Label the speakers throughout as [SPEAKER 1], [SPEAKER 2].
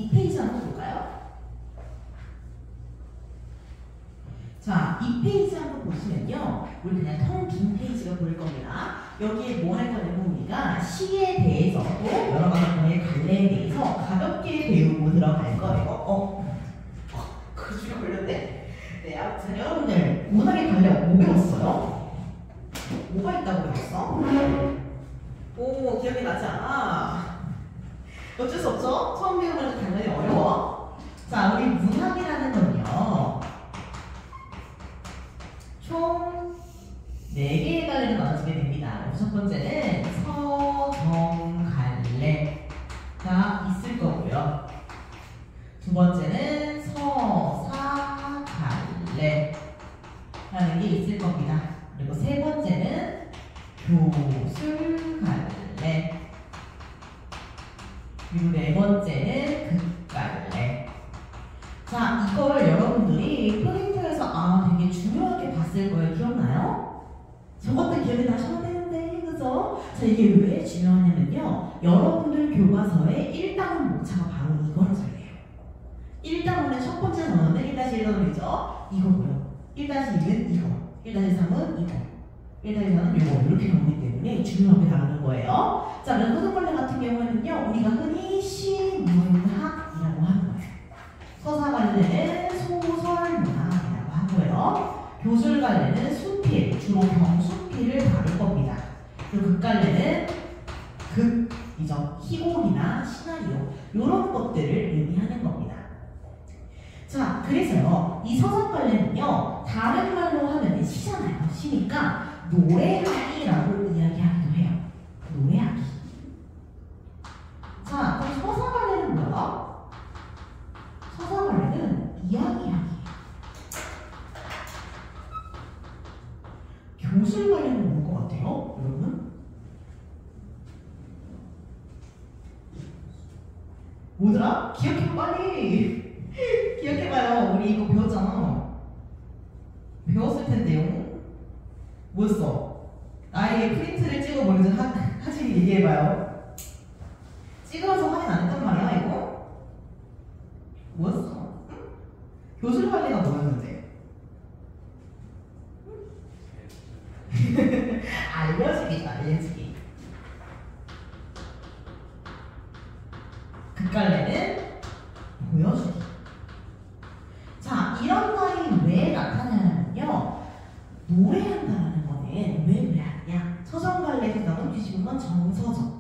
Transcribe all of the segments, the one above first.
[SPEAKER 1] 2페이지 한번 볼까요? 자, 2페이지 한번 보시면요. 우리 그냥 텅 빈 페이지가 보일 겁니다. 여기에 뭐 할 거냐면 우리가 시에 대해서도 여러 가지 갈래에 대해서 가볍게 배우고 들어갈 거예요. 그 줄이 걸렸네? 네, 아무튼 여러분들 문학의 갈래 뭐 배웠어요? 뭐가 있다고 배웠어? 오, 기억이 나지 않아? 어쩔 수 없죠? 처음 배우면 당연히 어려워. 자, 우리 문학이라는 건요. 총 4개의 갈래로 나눠지게 됩니다. 첫 번째는 서정갈래가 있을 거고요. 두 번째는 서사갈래라는 게 있을 겁니다. 그리고 세 번째는 교술갈래. 그리고 네 번째는 극갈래. 자, 이걸 여러분들이 프린트에서 되게 중요하게 봤을 거예요. 기억나요? 저것도 기억이 나셔야 되는데, 그죠? 자, 이게 왜 중요하냐면요. 여러분들 교과서에 1단원 목차가 바로 이거로 설계해요. 1단원의 첫 번째 단원은 1-1단원이죠. 이거고요. 1-1은 이거, 1-3은 이거, 1-4는 이거 이렇게 나오기 때문에 중요하게 다루는 거예요. 자, 그럼 서정갈래 같은 경우에는요. 우리가 흔히 시문학이라고 하는 거예요. 서사갈래는 소설문학이라고 하고요. 교술갈래는 수필, 주로 경수필을 다룰 겁니다. 그리고 극갈래는 극이죠. 희곡이나 시나리오 이런 것들을 의미하는 겁니다. 자, 그래서요. 이 서사갈래는요. 다른 말로 하면 시잖아요. 시니까 노래하기라고 이야기하기도 해요. 노래하기. 자, 그럼 서사갈래는 뭐야? 서사갈래는 이야기하기. 교술갈래는 뭘 것 같아요? 여러분? 뭐더라? 기억해 빨리. 기억해봐요. 우리 이거 배웠잖아. 배웠을 텐데요. 뭐였어? 나에게 프린트를 찍어보는 하진이 얘기해봐요. 찍어서 확인 안 했단 말이야 이거? 뭐였어? 응? 교술관리가 뭐였는데? 알려주기죠, 알려주기. 극갈래는 보여주기. 자, 이런 말이 왜 나타나냐면요. 노래한다라는 거는 왜 노래하느냐? 서정갈래에서 나온 뒤집으면 정서적.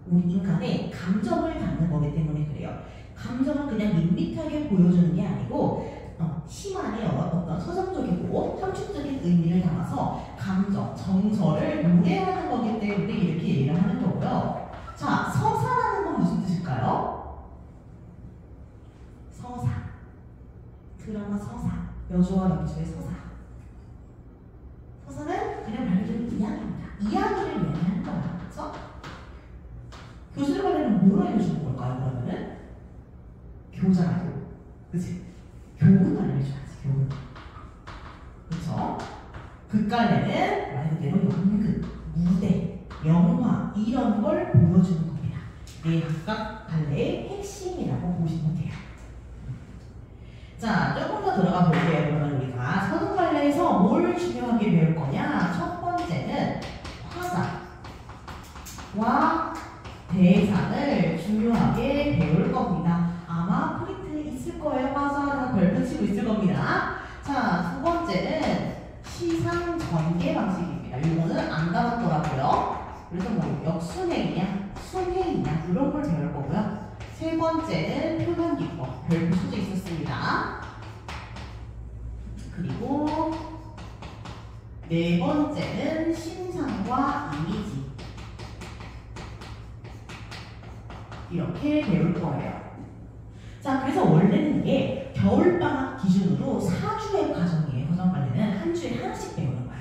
[SPEAKER 1] 우리 인간의 감정을 담는 거기 때문에 그래요. 감정은 그냥 밋밋하게 보여주는 게 아니고 시만의 어떤 서정적이고 함축적인 의미를 담아서 감정, 정서를 노래하는 거기 때문에 이렇게 얘기를 하는 거고요. 자, 서사라는 건 무슨 뜻일까요? 서사. 드라마 서사. 여주와 남주의 서사. 서사는 그냥 말 그대로 이야기입니다. 이야기를 얘기하는 거야. 그렇죠? 교술관리는 뭘 알려주는 걸까요? 그러면은? 교잖아요. 그치? 교훈 알려줘야지. 교훈. 그쵸? 극갈래는 말 그대로 연극, 무대, 영화 이런 걸 보여주는 겁니다. 네, 각각 갈래의 핵심이라고 보시면 돼요. 자, 조금 더 들어가 볼게요. 그러면 우리가 서정갈래에서 뭘 중요하게 배울 거냐? 첫 번째는 화자와 대상을 중요하게 배울 겁니다. 아마 프린트에 있을 거예요. 화자 다 별표 치고 있을 겁니다. 자, 두 번째는 시상 전개 방식입니다. 이거는 안 담았더라고요. 그래서 뭐 역순행이냐, 순행이냐 이런 걸 배울 거고요. 세 번째는 표현 기법, 별표 수도 있었습니다. 그리고 네 번째는 심상과 이미지. 이렇게 배울 거예요. 자, 그래서 원래는 이게 겨울방학 기준으로 4주의 과정이에요. 서정갈래는 한 주에 하나씩 배우는 거야.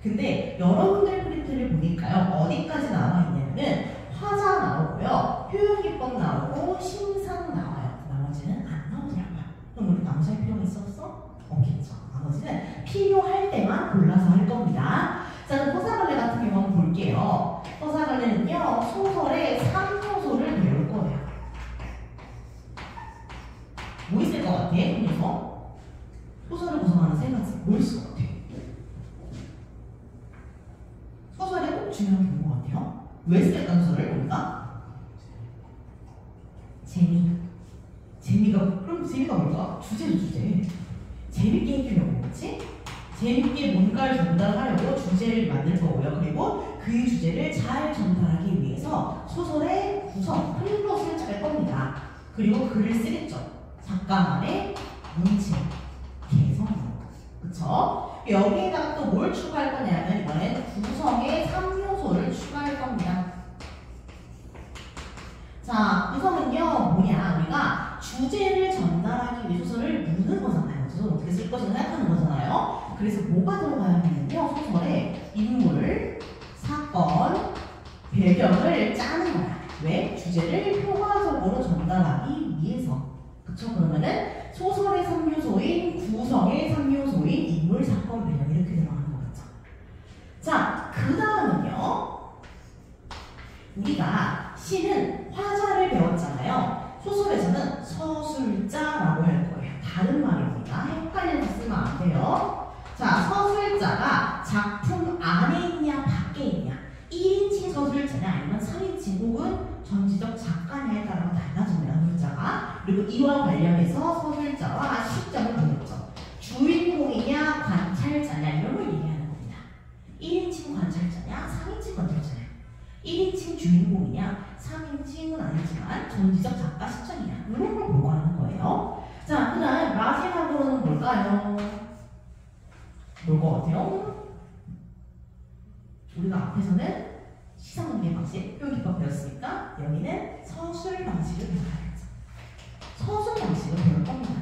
[SPEAKER 1] 근데 여러분들 프린트를 보니까요. 어디까지 나와 있냐면은 화자 나오고요. 표현기법 나오고 심상 나와요. 나머지는 안 나오더라고요. 그럼 우리 나머지 할 필요가 있었어? 없겠죠. 나머지는 필요할 때만 골라서 할 겁니다. 자, 그럼 서사갈래 같은 경우 한번 볼게요. 서사갈래는요. 소설의 3요소를 배울 거예요. 뭐 있을 것 같아? 그래서 소설을 구성하는 세 가지. 뭐 있을 것 같아? 소설에 꼭 중요한 게 뭔 것 같아요? 왜 쓸까 소설을 우리가? 재미가 그럼 재미가 뭘까? 주제죠 주제. 재밌게 해주려고 그렇지? 재밌게 뭔가를 전달하려고 주제를 만들 거고요. 그리고 그 주제를 잘 전달하기 위해서 소설의 구성, 플롯을 짤 겁니다. 그리고 글을 쓰겠죠. 작가만의 문체, 개성, 그쵸? 여기에다가 또 뭘 추가할 거냐면 이번엔 구성의 3요소를 추가할 겁니다. 자, 구성은요 뭐냐? 우리가 주제를 전달하기 위해 소설을 무는 거잖아요. 소설 어떻게 쓸 것을 생각하는 거잖아요. 그래서 뭐가 들어가야 하냐면요, 소설에 인물, 사건, 배경을 짜는 거야. 왜? 주제를 효과적으로 전달하기 위해서. 그쵸? 그러면은 소설의 3요소인 구성의 3요소인 인물, 사건, 배경 이렇게 들어가는 거겠죠. 자, 그 다음은요, 우리가 시는 화자를 배웠잖아요. 소설에서는 서술자라고 할 거예요. 다른 말입니다. 헷갈려서 쓰면 안 돼요. 자, 서술자가 작품 안에 있냐 밖에 있냐, 1인칭 서술자냐 아니면 3인칭 혹은 전지적 작가냐에 따라 달라집니다. 서술자가. 그리고 이와 관련해서 서술자와 시점을 보냈죠. 주인공이냐 관찰자냐 이런 걸 얘기하는 겁니다. 1인칭 관찰자냐 3인칭 관찰자냐, 1인칭 주인공이냐 3인칭은 아니지만 전지적 작가 시점이냐 이런 걸 보고 하는 거예요. 자, 그 다음 마지막으로는 뭘까요? 뭘 것 같아요? 우리가 앞에서는 시상문제 방식, 표기법 배웠으니까 여기는 서술 방식을 배워야겠죠. 서술 방식을 배울 겁니다.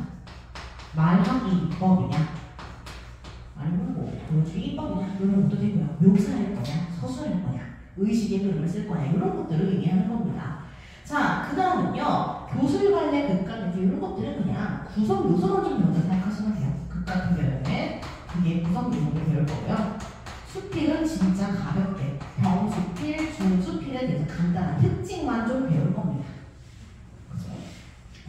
[SPEAKER 1] 말하기 이법이냐 아니면 뭐 도주기 이법이냐 이런 것도 되고요. 묘사할 거냐 서술할 거냐 의식의 흐름을 쓸 거냐 이런 것들을 얘기하는 겁니다. 자, 그 다음은요, 교술관의 극과 이제 이런 것들은 그냥 구성 요소만 좀 먼저 생각하시면 돼요. 극 같은 경우에 그게 구성 요소를 배울 거고요. 수필은 진짜 가볍게 병수필, 중수필에 대해서 간단한 특징만 좀 배울 겁니다. 그죠?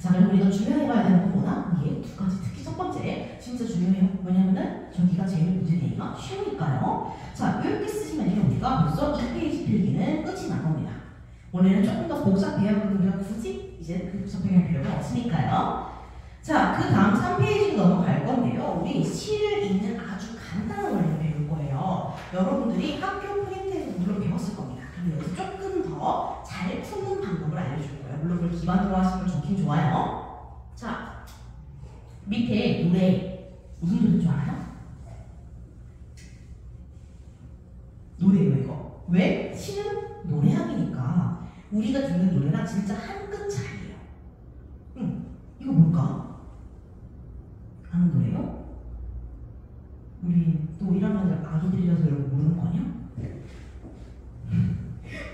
[SPEAKER 1] 자, 그리고 우리가 중요해봐야 되는 건 뭐나? 이게 두 가지, 특히 첫 번째 진짜 중요해요. 왜냐면은 저기가 제일 문제 내기가 쉬우니까요. 자, 이렇게 쓰시면 우리가 벌써 2페이지 필기는 끝이 난 겁니다. 원래는 조금 더 복잡해요. 그런데 굳이 이제 그 복잡할 필요가 없으니까요. 자, 그 다음 3페이지로 넘어갈 건데요. 우리 시를 읽는 아주 간단한 원리를 배울 거예요. 여러분들이 학교 프린트에서 물론 배웠을 겁니다. 근데 여기서 조금 더 잘 푸는 방법을 알려줄 거예요. 물론 그걸 기반으로 하시면 좋긴 좋아요. 자, 밑에 노래 무슨 노래인 줄 알아요? 노래예요 이거. 왜? 시는 노래하기니까 우리가 듣는 노래랑 진짜 한 끗 차이예요. 이거 뭘까? 아는 노래요? 우리 또 1학년들 아기들이라서 이런 거 모르는 거 아니야?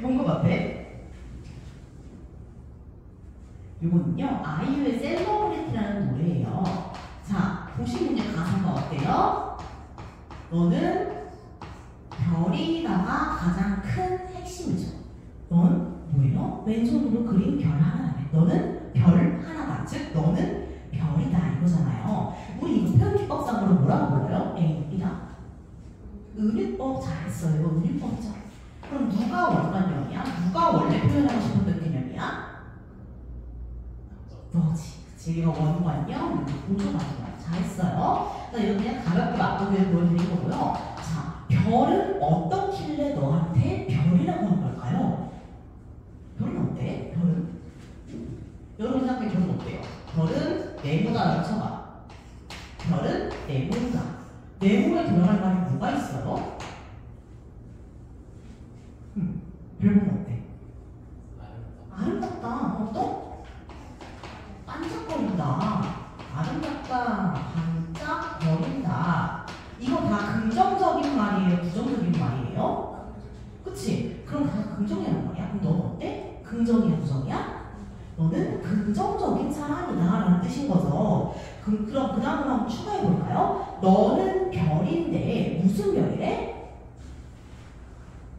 [SPEAKER 1] 뭔 거 같아? 이거는요, 아이유의 셀러브리티라는 노래예요. 자, 보시면 이제 가사가 어때요? 너는 별이다가 가장 큰 핵심이죠. 넌 뭐예요? 왼손으로 그린 별 하나네. 너는 별 하나다. 즉 너는 별이다 이거잖아요. 우리 이거 표현기법상으로 뭐라고 불러요? A이다. 은유법 잘했어요. 은유법이죠. 그럼 누가 원관형이야? 누가 원래 표현하고 싶었던 개념이야? 너지. 그치? 이거 원관형, 보조관형. 잘했어요. 자, 이거 그냥 가볍게 맛보기를 보여드린 거고요. 자, 별은 어떻길래 너한테 별이라고 한 걸까요? 별은 어때? 별은? 여러분 생각해 별은 어때요? 별은 네모다라고 쳐봐. 별은 네모다. 네모에 들어갈 말이 뭐가 있어요? 별은 어때? 아름답다. 또? 반짝거린다. 아름답다. 반짝거린다. 이거 다 긍정적인 말이에요? 부정적인 말이에요? 그치? 그럼 다 긍정이라는 말이야? 그럼 너는 어때? 긍정이야? 부정이야? 너는 긍정적인 사람이다 라는 뜻인 거죠. 그럼 그 다음으로 한번 추가해 볼까요? 너는 별인데 무슨 별이래?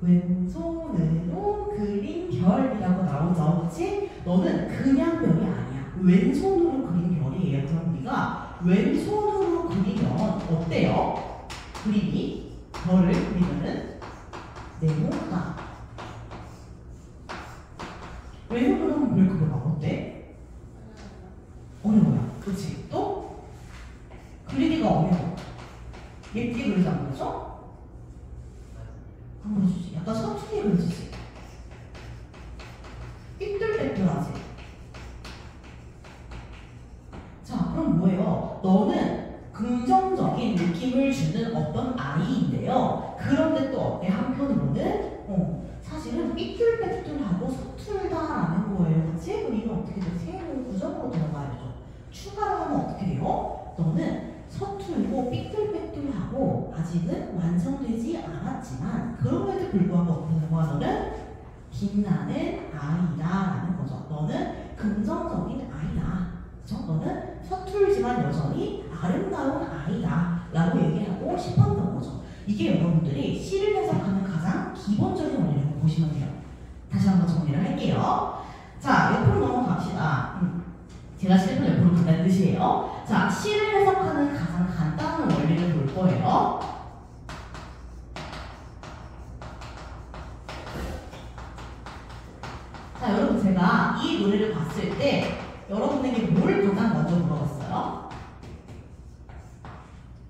[SPEAKER 1] 왼손으로 그린 별이라고 나오죠. 그치? 너는 그냥 별이 아니야. 왼손으로 그린 별이에요. 우리가 왼손으로 그리면 어때요? 그림이 별을 그리면은 네모다. 왼손으로 하면 별 그려봐. 어때? 어려워요. 그렇지? 또 그리기가 어려워. 예쁘게 그리지 않는 거죠? 안 그려주지. 약간 서툴게 그려주지. 삐뚤빼뚤하지. 자, 그럼 뭐예요? 너는 긍정적인 느낌을 주는 어떤 아이인데요. 그런데 또 어때? 한편으로는 사실은 삐뚤빼뚤하고 서툴다라는 거예요. 그치? 그럼 이건 어떻게 돼? 세모 구정으로 들어가야죠. 추가로 하면 어떻게 돼요? 너는 서툴고 삐뚤빼뚤하고 아직은 완성되지 않았지만 그럼에도 불구하고 어떻게 되는 거야? 너는 빛나는 아이다라는 거죠. 너는 긍정적인 아이다. 그죠? 너는 서툴지만 여전히 아름다운 아이다 라고 얘기하고 싶었던 거죠. 이게 여러분들이 시를 해석하는 가장 기본적인 원리라고 보시면 돼요. 다시 한번 정리를 할게요. 자, 옆으로 넘어갑시다. 제가 시를 옆으로 간다는 뜻이에요. 자, 시를 해석하는 가장 간단한 원리를 볼 거예요. 자, 여러분 제가 이 노래를 봤을 때 여러분에게 뭘 가장 먼저 물어봤어요?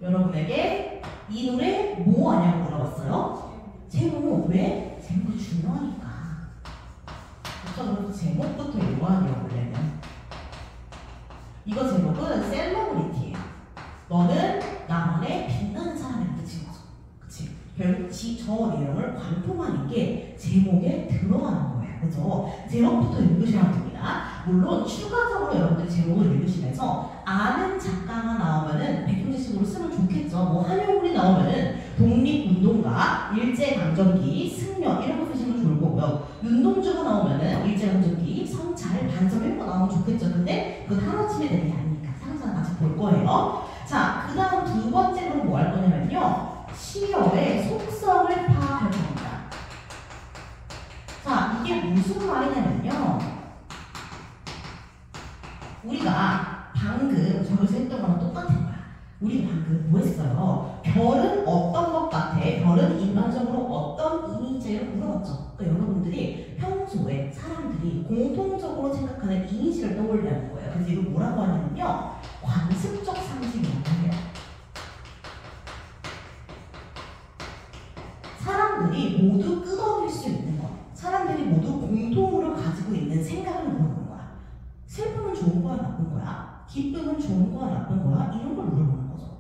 [SPEAKER 1] 여러분에게 이 노래 뭐 하냐고 물어봤어요? 제목. 왜? 제목이 중요하니까. 그래서 제목부터 읽어야 돼요. 원래는 이거 제목은 셀러브리티예요. 너는 나만의 빛나는 사람이라는 뜻인 거죠. 그치? 별지 저 내용을 관통하는 게 제목에 들어가는 거예요. 그죠? 제목부터 읽으셔야 됩니다. 물론 추가적으로 여러분들 제목을 읽으시면서 아는 작가가 나오면은 백형제식으로 쓰면 좋겠죠. 뭐 한용운이 나오면은 독립운동가, 일제강점기, 승려 이런 거 쓰시면 좋을 거고요. 윤동주가 나오면은 일제강점기, 성찰, 반점 이런 거 나오면 좋겠죠. 근데 그건 하루아침에 되는 게 아니니까 상상 같이 볼 거예요. 자, 그 다음 두 번째로 뭐 할 거냐면요. 시어의 속성을 파악할 겁니다. 자, 이게 무슨 말이냐면요. 우리가 방금 저기서 했던 거랑 똑같은 거야. 우리가 방금 뭐 했어요? 별은 어떤 것 같아? 별은 일반적으로 어떤 이미지를 물어봤죠. 그러니까 여러분들이 평소에 사람들이 공통적으로 생각하는 이미지를 떠올리는 거예요. 그래서 이걸 뭐라고 하냐면요. 관습적 상징이라고 해요. 사람들이 모두 끄덕일 수 있는 것. 사람들이 모두 공통으로 가지고 있는 생각을 물어보는 거야. 슬픔은 좋은 거야, 나쁜 거야? 기쁨은 좋은 거야, 나쁜 거야? 이런 걸 물어보는 거죠.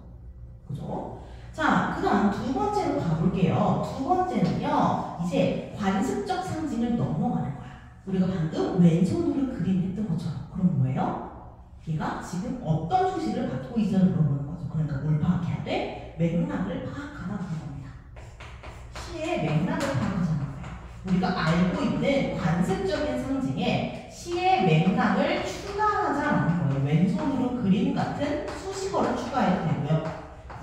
[SPEAKER 1] 그죠? 자, 그 다음 두 번째로 가볼게요. 두 번째는요, 이제 관습적 상징을 넘어가는 거야. 우리가 방금 왼손으로 그림했던 것처럼. 그럼 뭐예요? 얘가 지금 어떤 소식을 갖고 있어를 물어보는 거죠. 그러니까 뭘 파악해야 돼? 맥락을 파악하라는 겁니다. 시의 맥락을 파악하자는 거예요. 우리가 알고 있는 관습적인 상징에 시의 맥락을 추가하자는 거예요. 왼손으로 그림 같은 수식어를 추가해도 되고요.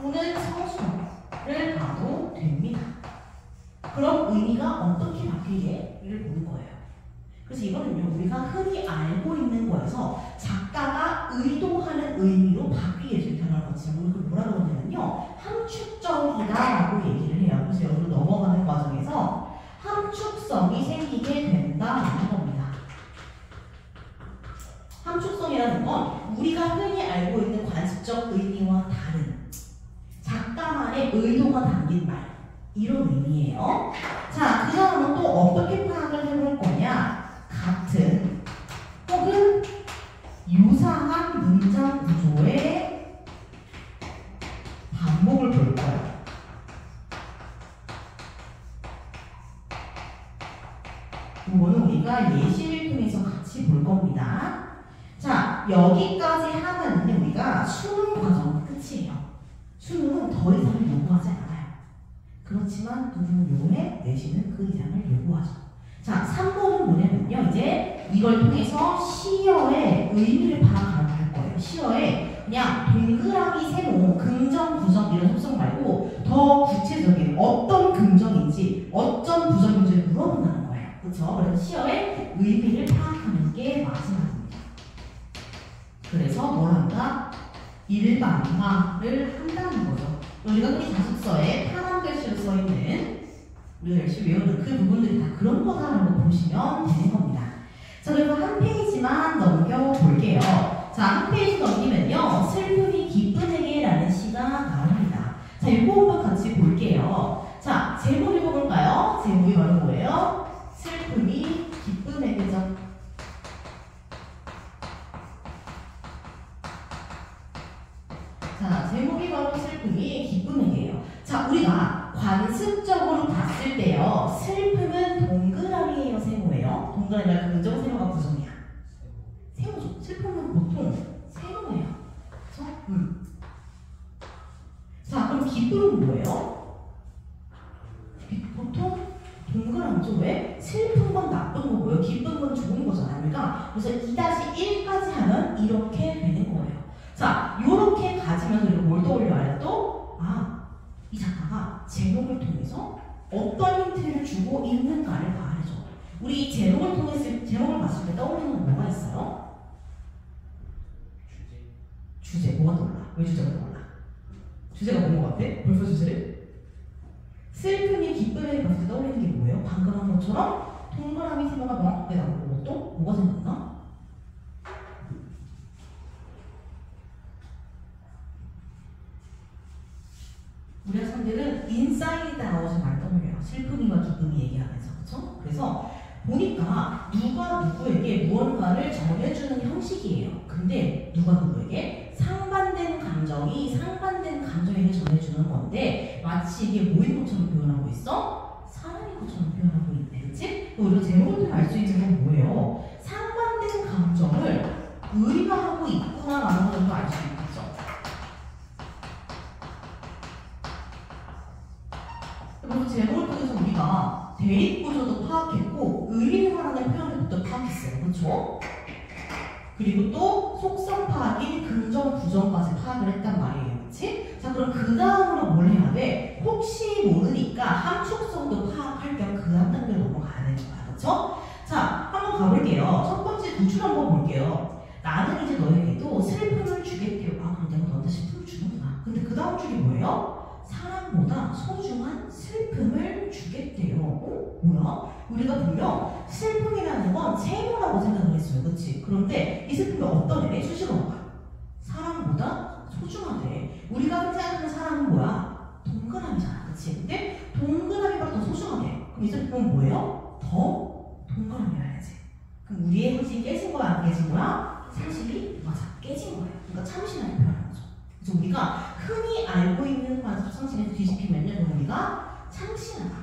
[SPEAKER 1] 또는 서술을 봐도 됩니다. 그럼 의미가 어떻게 바뀌게를 보는 거예요. 그래서 이거는요, 우리가 흔히 알고 있는 거에서 작가가 의도하는 의미로 바뀌게 해줄 변화를 거치면 우리가 뭐라고 하냐면요, 함축적이다라고 얘기를 해요. 그래서 여기로 넘어가는 과정에서 함축성이 생기게 된다는 겁니다. 함축성이라는 건 우리가 흔히 알고 있는 관습적 의미와 다른 작가만의 의도가 담긴 말, 이런 의미예요. 자, 그 다음은 또 어떻게 파악을 해볼 거냐? 같은 혹은 유사한 문장 구조의 반복을 볼 거예요. 이거는 우리가 예시를 통해서 같이 볼 겁니다. 자, 여기까지 하면은 우리가 수능 과정은 끝이에요. 수능은 더 이상을 요구하지 않아요. 그렇지만 누구요에 내신은 그 이상을 요구하죠. 자, 3번은 뭐냐면요. 이제 이걸 통해서 시어의 의미를 파악할 거예요. 시어의 그냥 동그라미, 세모, 긍정, 부정 이런 속성 말고 더 구체적인 어떤 긍정인지 어떤 부정인지 물어본다는 거예요. 그렇죠? 그래서 시어의 의미를 파악하는 게 마지막입니다. 그래서 뭘 한다? 일반화를 한다는 거죠. 우리가 흔히 자습서에 파란 글씨로 써있는 우리가 열심히 외우는 그 부분들이 다 그런 거다라고 보시면 되는 겁니다. 자, 그리고 한 페이지만 넘겨볼게요. 자, 한 페이지 넘기면요. 슬픔이 기쁨에게라는 시가 나옵니다. 자, 이거 한번 같이 볼게요. 자, 제목 읽어볼까요? 제목이 바로 뭐예요? 슬픔이 기쁨에게죠. 자, 제목이 바로 슬픔이 기쁨에게예요. 자, 우리가 관습적으로 봤을 때요. 슬픔은 동그라미예요, 세모예요? 동그라미가 긍정, 세모가 부정이야. 세모죠. 슬픔은 보통 세모예요. 그렇죠? 자, 그럼 기쁨은 뭐예요? 보통 동그라미죠. 왜? 슬픈 건 나쁜 거고요. 기쁜 건 좋은 거잖아요. 그러니까 그래서 2-1까지 하면 이렇게 되는 거예요. 자, 요렇게 가지면서 우리가 뭘 떠올려야 또? 아, 이 작가가 제목을 통해서 어떤 힌트를 주고 있는가를 봐야죠. 우리 이 제목을 봤을 때 떠오르는 건 뭐가 있어요? 주제. 뭐가 떠올라? 왜 주제가 떠올라? 주제가 뭔 것 같아? 벌써 주제를? 슬픔이 기쁨에 봤을 때 떠올리는 게 뭐예요? 방금 한 것처럼 동그라미 세모가 명확하게 나오고 또 뭐가 생각나? 우리 학생들은 인사이드 아웃을 많이 떠올려요. 슬픔이와 기쁨이 얘기하면서. 그렇죠? 그래서 보니까 누가 누구에게 무언가를 전해주는 형식이에요. 근데 누가 누구에게 상반된 감정이 상반된 감정에게 전해주는 건데 마치 이게 뭐인 것처럼 표현하고 있어? 사랑인 것처럼 표현하고 있네. 그치? 우리가 제목을 통해 알 수 있는 건 뭐예요? 상반된 감정을 의미하고 있구나라는 것도 알 수 있겠죠. 그래서 제목을 통해서 우리가 대립구조도 파악했고 의미화라는 표현들도 파악했어요. 그렇죠? 그리고 또 속성 파악인 긍정, 부정까지 파악을 했단 말이에요. 그치? 자, 그럼 그 다음으로 뭘 해야 돼? 혹시 모르니까 함축성도 파악할 겸 그 다음 단계로 넘어가야 되는 거야. 그렇죠? 자, 한번 가볼게요. 첫 번째 구출 한번 볼게요. 나는 이제 너에게도 슬픔을 주겠대요. 아, 그럼 내가 너한테 슬픔을 주는구나. 근데 그 다음 줄이 뭐예요? 사랑보다 소중한 슬픔을 주겠대요. 뭐야? 우리가 분명 슬픔이라는 건 세모라고 생각을 했어요. 그치? 그런데 이 슬픔이 어떤 애래? 수식어가 사랑보다 소중하대. 우리가 생각하는 사랑은 뭐야? 동그라미잖아. 그치? 근데 동그라미보다 더 소중하대. 그럼 이 슬픔은 뭐예요? 더 동그라미여야지. 그럼 우리의 상식이 깨진 거야? 안 깨진 거야? 상식이 맞아. 깨진 거예요. 그러니까 참신하게 표현하는 거죠. 그래서 우리가 흔히 알고 있는 관습 상식에서 뒤집히면요, 우리가 참신하다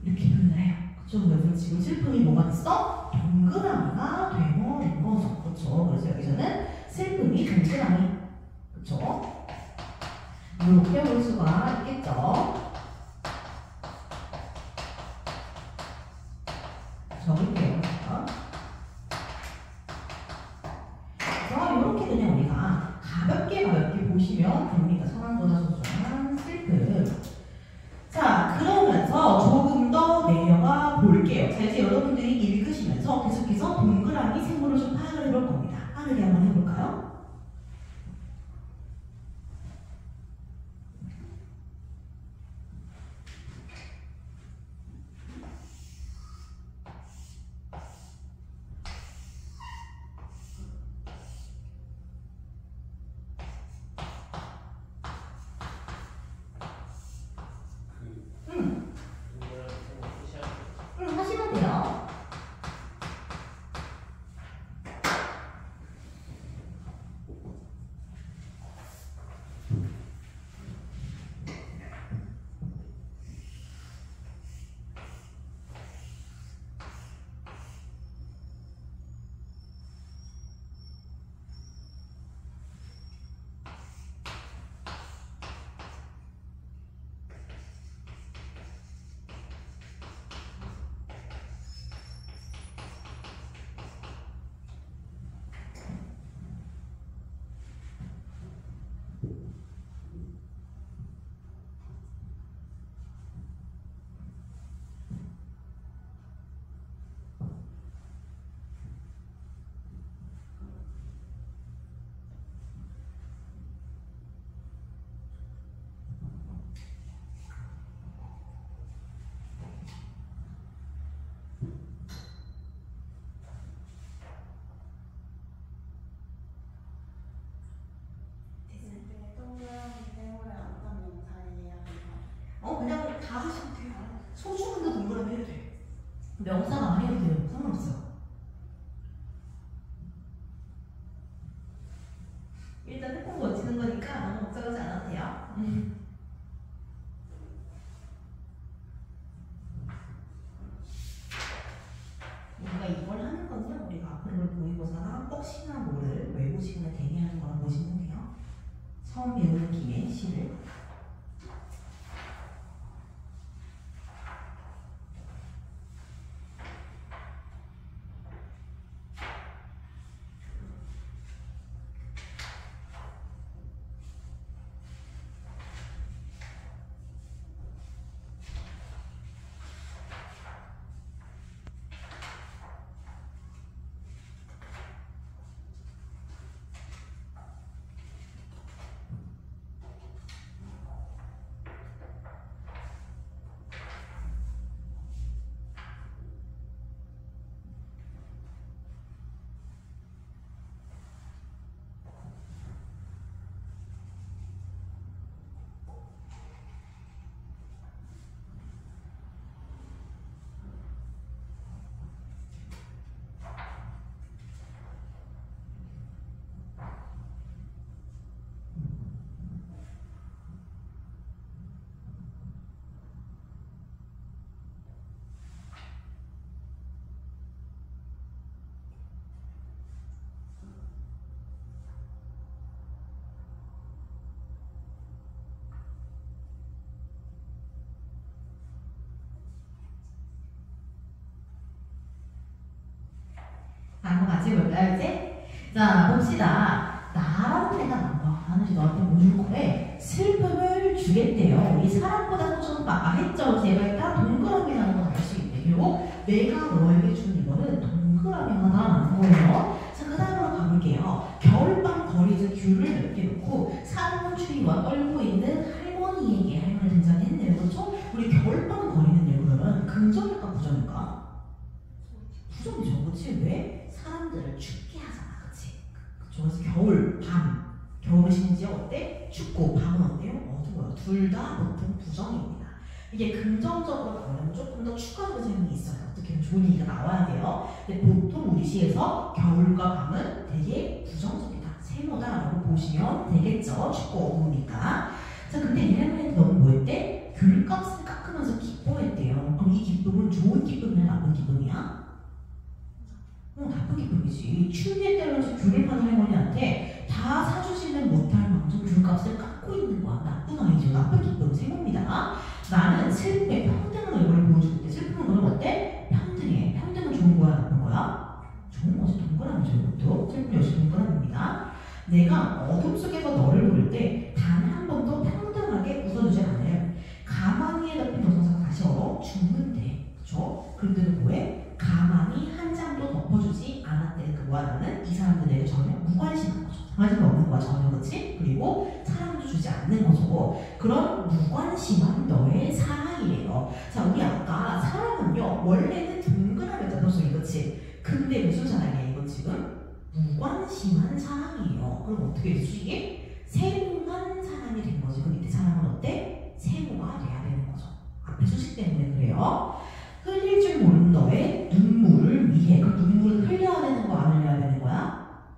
[SPEAKER 1] 이렇게 표현을 해요. 그렇죠? 그래서 지금 슬픔이 뭐가 됐어? 동그라미가 되어낸 거죠. 그렇죠? 그래서 여기서는 슬픔이 동그라미, 그렇죠? 이렇게 볼 수가 있겠죠. 적을게요. 그래서 이렇게 그냥 우리가 가볍게 보시면 됩니다. 사랑보다 소중한 슬픔. 자, 그러면서 조금 더 내려가 볼게요. 자, 이제 여러분들이 읽으시면서 계속해서 동그라미 세모를 좀 파악을 해볼 겁니다. 빠르게 한번 해볼까요? 하시면 돼요. 명사가 아니어도 돼요. 상관없어요. 일단 태권 버티는 거니까 너무 걱정하지 않아도 돼요. 우리가 이걸 하는 건요, 우리가 앞으로 모의고사나 뻑시나 뭐를 외부 시간에 대비하는 거라 보시면 돼요. 처음 배우는 김에 시를. 한번 같이 볼까요, 이제? 자, 봅시다. 나라는 애가 나와. 나는 이제 너한테 뭐 줄 거래? 슬픔을 주겠대요. 우리 사람보다 좀 했죠? 제가 일단 동그라미라는 걸 알 수 있대. 그리고 내가 너에게 준 이거는 동그라미하다라는 거예요. 자, 그 다음으로 가볼게요. 겨울밤 거리에서 귤을 몇 개 놓고 사랑은 추위와 떨고 있는 할머니에게 할머니 등장했네요. 그렇죠? 우리 겨울밤 거리는요, 그러면 긍정일까 부정일까? 부정이죠, 그렇지? 왜? 사람들을 춥게 하잖아, 그치? 그쵸? 그래서 겨울, 밤. 겨울은 심지어 어때? 춥고 밤은 어때요? 어두워요. 둘 다 보통 부정입니다. 이게 긍정적으로 나오면 조금 더 추가적인 설명이 있어요. 어떻게 좋은 얘기가 나와야 돼요. 근데 보통 우리 시에서 겨울과 밤은 되게 부정적이다. 세모다라고 보시면 되겠죠. 춥고 어두우니까. 자, 근데 얘네는 너무 뭐 했대? 귤값을 깎으면서 기뻐했대요. 그럼 이 기쁨은 좋은 기쁨이야, 나쁜 기쁨이야? 나쁜 기쁨이지. 추위에 따라서 귤을 파는 할머니한테 다 사주지는 못할 만큼 귤값을 깎고 있는 거야. 나쁜 아이죠. 나쁜 기쁨은 세모입니다. 나는 슬픔에 평등한 얼굴을 보여줄 때 슬픔은 그럼 어때? 평등해. 평등은 좋은 거야, 나쁜 거야? 좋은 거지. 동그라미죠, 이것도. 슬픔 역시 동그라미입니다. 내가 어둠 속에서 너를 부를 때 단 한 번도 평등하게 웃어주지 않아요. 가만히에 덮인 동영상 다시 얼어 죽는데, 그쵸? 그런데도 뭐해? 가만히 한 장도 덮어주지 않았대. 그와 나는 이 사람들에게 전혀 무관심한 거죠. 관심이 없는 거야, 전혀. 그치? 그리고 사랑도 주지 않는 거죠. 그런 무관심한 너의 사랑이래요. 자, 우리 아까 사랑은요, 원래는 동그라미였잖아, 그치? 근데 무슨 사랑이야, 이건 지금? 무관심한 사랑이에요. 그럼 어떻게 되지, 이게? 세모한 사랑이 된 거지. 그 밑에 사랑은 어때? 세모가 돼야 되는 거죠. 앞에 수식 때문에 그래요. 흘릴 줄 모르는 너의 눈물을 위해. 그 눈물은 흘려야 되는 거, 안 흘려야 되는 거야?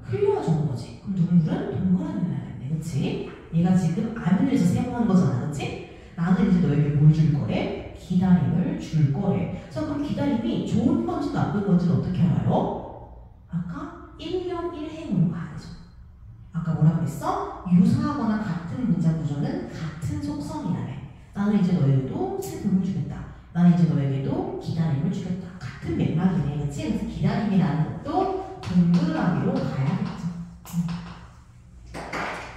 [SPEAKER 1] 흘려야 주는 거지. 그럼 눈물은 동그라미 흘려야 되네, 그치? 얘가 지금 안 흘려서 세모하는 거잖아, 그치? 나는 이제 너에게 뭘 줄 거래? 기다림을 줄 거래. 자, 그럼 기다림이 좋은 건지 나쁜 건지는 어떻게 알아요? 아까 1년 1행으로 가야 되죠. 아까 뭐라 그랬어? 유사하거나 같은 문장 구조는 같은 속성이라네. 나는 이제 너에게도 슬픔을 주겠다. 나는 이제 너에게도 기다림을 주겠다. 같은 맥락이네, 그치? 그래서 기다림이라는 것도 동그라미로 가야겠죠.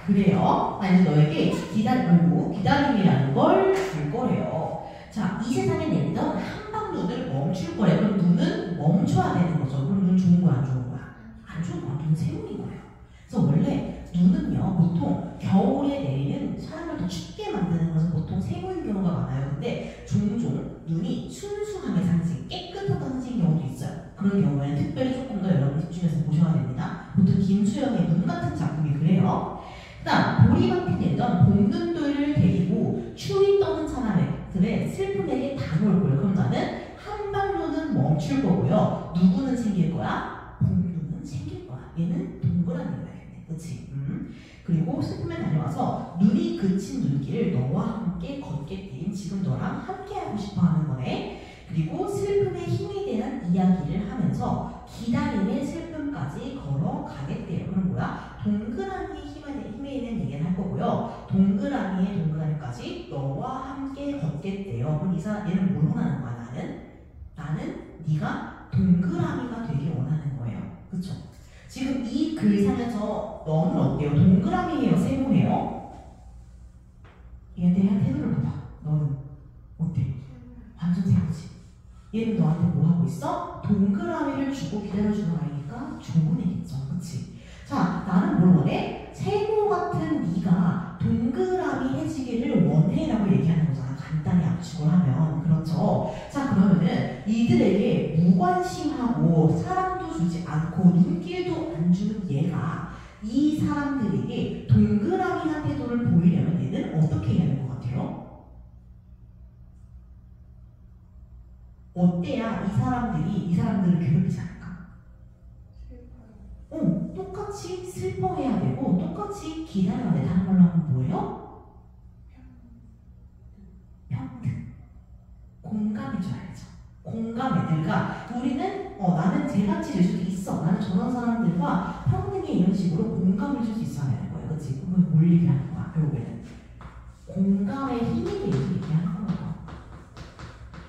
[SPEAKER 1] 그래요. 나 이제 너에게 기다림이라는 걸 줄 거래요. 자, 이 세상에 내리던 한방 눈을 멈출 거래. 그럼 눈은 멈춰야 되는 거죠. 그럼 눈 좋은 거야, 안 좋은 거야? 안 좋은 거야. 눈은 세우는 거예요. 그래서 원래 눈은요, 보통 겨울에 내리는 사람을 더 춥게 만드는 것은 보통 세모인 경우가 많아요. 근데 종종 눈이 순수함의 상징, 깨끗하다는 상징인 경우도 있어요. 그런 경우에는 특별히 조금 더 여러분 집중해서 보셔야 됩니다. 보통 김수영의 눈 같은 작품이 그래요. 그 다음, 보리밭에 내던 봄눈들을 데리고 추위 떠는 사람들의 슬픔에게 다가올 거예요. 그럼 나는 한방 시는 멈출 거고요. 누구는 생길 거야? 공유는 생길 거야. 얘는 동그라미가 되겠네. 그치? 그리고 슬픔에 다녀와서 눈이 그친 눈길을 너와 함께 걷겠대. 지금 너랑 함께 하고 싶어 하는 거네. 그리고 슬픔의 힘에 대한 이야기를 하면서 기다림의 슬픔까지 걸어가겠대요. 그럼 뭐야? 동그라미의 힘에 대한 얘기를 할 거고요. 동그라미의 동그라미까지 너와 함께 걷겠대요. 그럼 얘는 뭘 원하는 거야? 나는 네가 동그라미가 되길 원하는 거예요. 그쵸? 지금 이 글상에서 너는 어때요? 동그라미예요? 세모예요? 얘한테 태도를 봐봐. 너는 어때? 완전 세모지. 얘는 너한테 뭐 하고 있어? 동그라미를 주고 기다려주는 아이니까 좋은 애겠죠. 그치? 자, 나는 뭘 원해? 세모 같은 네가 동그라미 해지기를 원해 라고 얘기하는 거잖아. 간단히 압축을 하면. 그렇죠? 자, 그러면은 이들에게 무관심하고 사랑도 주지 않고 눈길도 안 주는 얘가 이 사람들에게 동그라미한 태도를 보이려면 얘는 어떻게 해야 하는 것 같아요? 어때야 이 사람들을 괴롭히지 않을까? 똑같이 슬퍼해야 되고 똑같이 기다려야 돼. 다른 말로 하면 뭐예요? 평등. 공감해줘야죠. 공감해들까? 우리는 나는 쟤같이 될 수도 있어. 나는 저런 사람들과 평등에 이런 식으로 공감을 줄 수 있어야 되는 거예요. 그치? 그건 뭘 얘기하는 거야? 결국에는 공감의 힘에 대해서 얘기하는 거예요.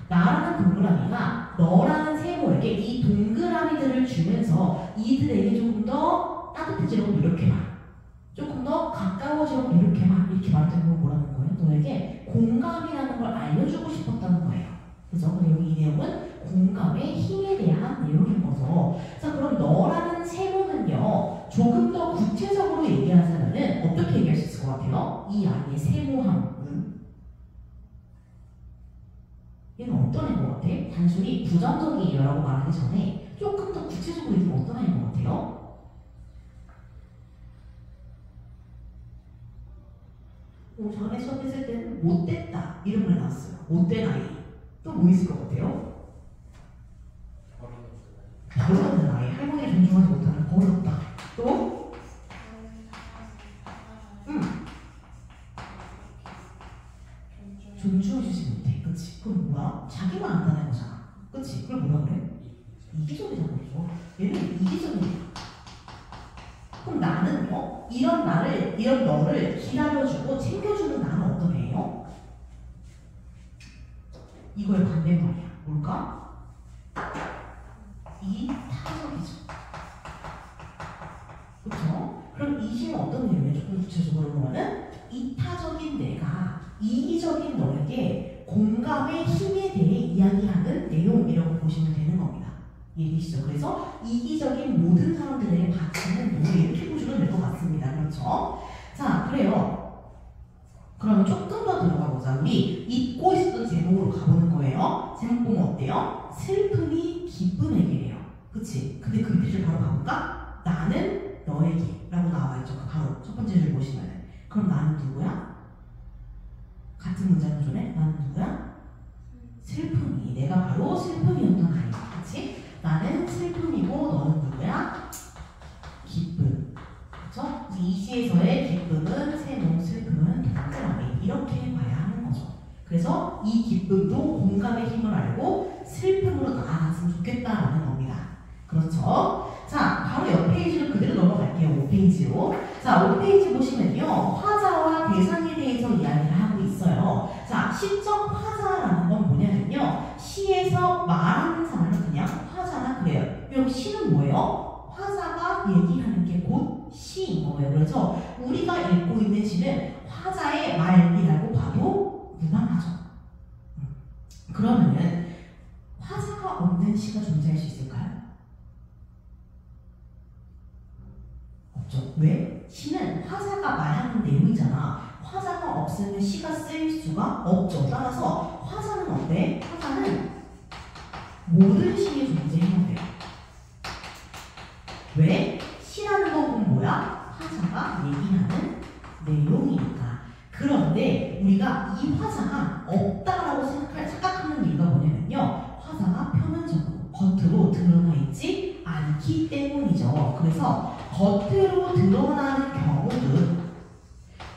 [SPEAKER 1] 나라는 동그라미가 너라는 세모에게 이 동그라미들을 주면서 이들에게 조금 더 따뜻해지려고 노력해봐. 조금 더 가까워지려고 노력해봐. 이렇게 말했던 건 뭐라는 거예요? 너에게 공감이라는 걸 알려주고 싶었다는 거예요. 그죠? 여기 이 내용은 공감의 힘에 대한 내용인 거죠. 자, 그럼 너라는 세모는요, 조금 더 구체적으로 얘기하자면은 어떻게 얘기할 수 있을 것 같아요? 이 아이의 세모함은 얘는 어떤 애인 것 같아? 단순히 부정적이라고 말하기 전에 조금 더 구체적으로 얘기하면 어떤 애인 것 같아요? 전에 수업했을 때는 못됐다 이런 말 나왔어요. 못된 아이. 또 뭐 있을 것 같아요? 버릇없는 아이. 할머니 존중하지 못하는 버릇없다. 또? 존중해주지 못해. 그치? 그럼 뭐야? 자기만 안다는 거잖아. 그치? 그걸 뭐라 그래? 이기적이라고 그러죠. 얘는 이기적이야. 그럼 나는요? 이런 너를 기다려주고 챙겨주는 나는 어떤 애예요? 이거의 반대말이야. 뭘까? 이타적이죠. 그쵸? 그럼 이 힘은 어떤 내용이에요? 조금 구체적으로 보면은 이타적인 내가 이기적인 너에게 공감의 힘에 대해 이야기하는 내용이라고 보시면 되는 겁니다. 이해되시죠? 그래서 이기적인 모든 사람들에게 바치는 노래 이렇게 보시면 될 것 같습니다. 그렇죠? 자, 그래요. 그러면 조금 더 들어가 보자. 우리 잊고 있었던 제목으로 가보는 거예요. 제목 보면 어때요? 슬픔이 기쁨에게래요. 그치? 근데 그 밑줄 바로 가볼까? 나는 너에게 라고 나와있죠. 바로 첫 번째 줄 보시면은. 그럼 나는 누구야? 같은 문장 구조네? 나는 누구야? 슬픔이. 내가 바로 슬픔이었던 아이야. 그치? 나는 슬픔이고 너는 누구야? 기쁨. 그쵸? 이 시에서의 기쁨은 세모, 슬픔은 동그라미. 이렇게 봐야 하는 거죠. 그래서 이 기쁨도 공감의 힘을 알고 슬픔으로 나아갔으면 좋겠다라는 겁니다. 그렇죠? 자, 바로 옆 페이지로 그대로 넘어갈게요. 5페이지로. 자, 5페이지 보시면요. 화자와 대상에 대해서 이야기를 하고 있어요. 자, 시적 화자라는 건 뭐냐면요. 시에서 말하는 사람은 그냥 화자라 그래요. 그럼 시는 뭐예요? 화자가 얘기하는 게 곧 시인 거예요. 그래서 우리가 읽고 있는 시는 화자의 말이라고 봐도 무방하죠. 그러면은 화자가 없는 시가 존재할 수 있을까요? 없죠. 왜? 시는 화자가 말하는 내용이잖아. 화자가 없으면 시가 쓰일 수가 없죠. 따라서 화자는 어때? 화자는 모든 시에 존재해야 돼요. 왜? 시라는 건 뭐야? 화자가 얘기하는 내용이니까. 그런데 우리가 이 화자가 없다라고 착각하는 이유가 뭐냐면요. 화자가 표면적으로 겉으로 드러나 있지 않기 때문이죠. 그래서 겉으로 드러나는 경우든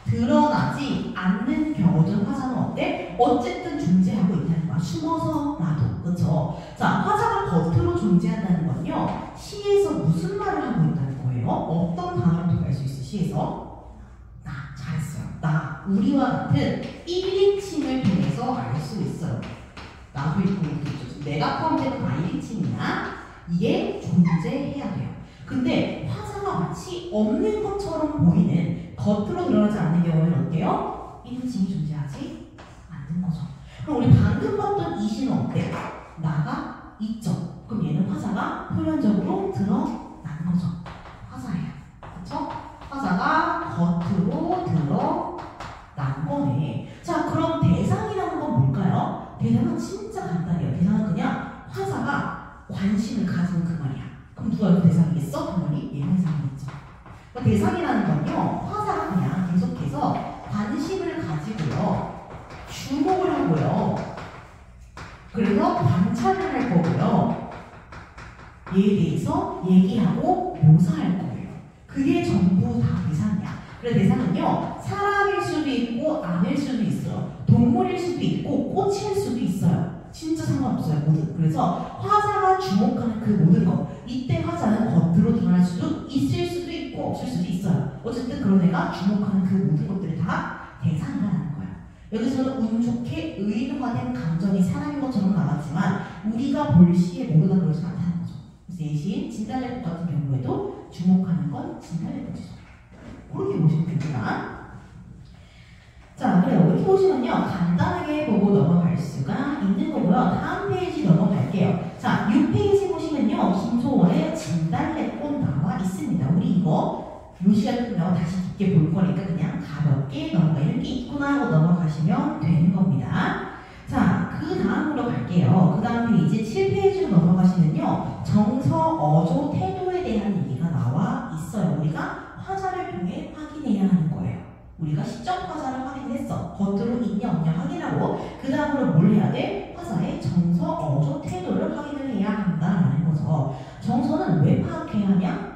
[SPEAKER 1] 드러나지 않는 경우든 화자는 어때? 어쨌든 존재하고 있다는 거야. 숨어서라도. 그쵸? 자, 화자가 겉으로 존재한다는 건요. 시에서 무슨 말을 하고 있다는 거예요? 어떤 단어를 통할 수 있어? 시에서? 나. 잘했어요. 나. 우리와 같은 1인칭을 통해서 알 수 있어요. 나도 있고 우리도 있죠. 내가 포함되는 다 1인칭이야. 이게 존재해야 돼요. 근데 화자가 마치 없는 것처럼 보이는 겉으로 드러나지 않는 경우에는 어때요? 1인칭이 존재하지 않는 거죠. 그럼 우리 방금 봤던 이 시는 어때요? 나가 있죠. 그럼 얘는 화자가 표면적으로 드러난 거죠. 화자예요. 그쵸? 화자가 겉으로 드러난 거네. 자, 그럼 대상이라는 건 뭘까요? 대상은 진짜 간단해요. 대상은 그냥 화자가 관심을 가지는 그 말이야. 그럼 누가 여기 대상이겠어? 당연히 얘가 대상이겠죠. 그러니까 대상이라는 건요, 화자가 그냥 계속해서 관심을 가지고요, 주목을 하고요, 그래서 관찰을 할 거고요, 얘에 대해서 얘기하고 묘사할 거예요. 그게 전부 다 대상이야. 그래서 대상은요, 사람일 수도 있고 아닐 수도 있어요. 동물일 수도 있고 꽃일 수도 있어요. 진짜 상관없어요. 모든. 그래서 화자가 주목하는 그 모든 것, 이때 화자는 겉으로 드러날 수도 있을 수도 있고 없을 수도 있어요. 어쨌든 그런 애가 주목하는 그 모든 것들이 다 대상이라는 거예요. 여기서는 운 좋게 의인화된 감정이 사람인 것처럼 나왔지만 우리가 볼 시에 모두 다 그렇지 않다는 거죠. 그래서 예시인 진달래꽃 같은 경우에도 주목하는 건 진달래꽃이죠. 그렇게 보시면 됩니다. 자, 그래요. 이렇게 보시면요, 간단하게 보고 넘어갈 수가 있는 거고요. 다음 페이지 넘어갈게요. 자, 6페이지 보시면요, 김소월의 진달래꽃 나와 있습니다. 우리 이거 요 시간 끝나고 다시 깊게 볼 거니까 그냥 가볍게 넘어가. 이렇게 있구나 하고 넘어가시면 되는 겁니다. 자, 그 다음으로 갈게요. 그 다음 페이지 7페이지로 넘어가시면요, 정서, 어조, 태도에 대한 얘기가 나와 있어요. 우리가 화자를 통해 확인해야 하는 거예요. 우리가 시적 화자를 확인했어. 겉으로 있냐 없냐 확인하고 그 다음으로 뭘 해야 돼? 화자의 정서, 어조, 태도를 확인을 해야 한다라는 거죠. 정서는 왜 파악해야 하냐?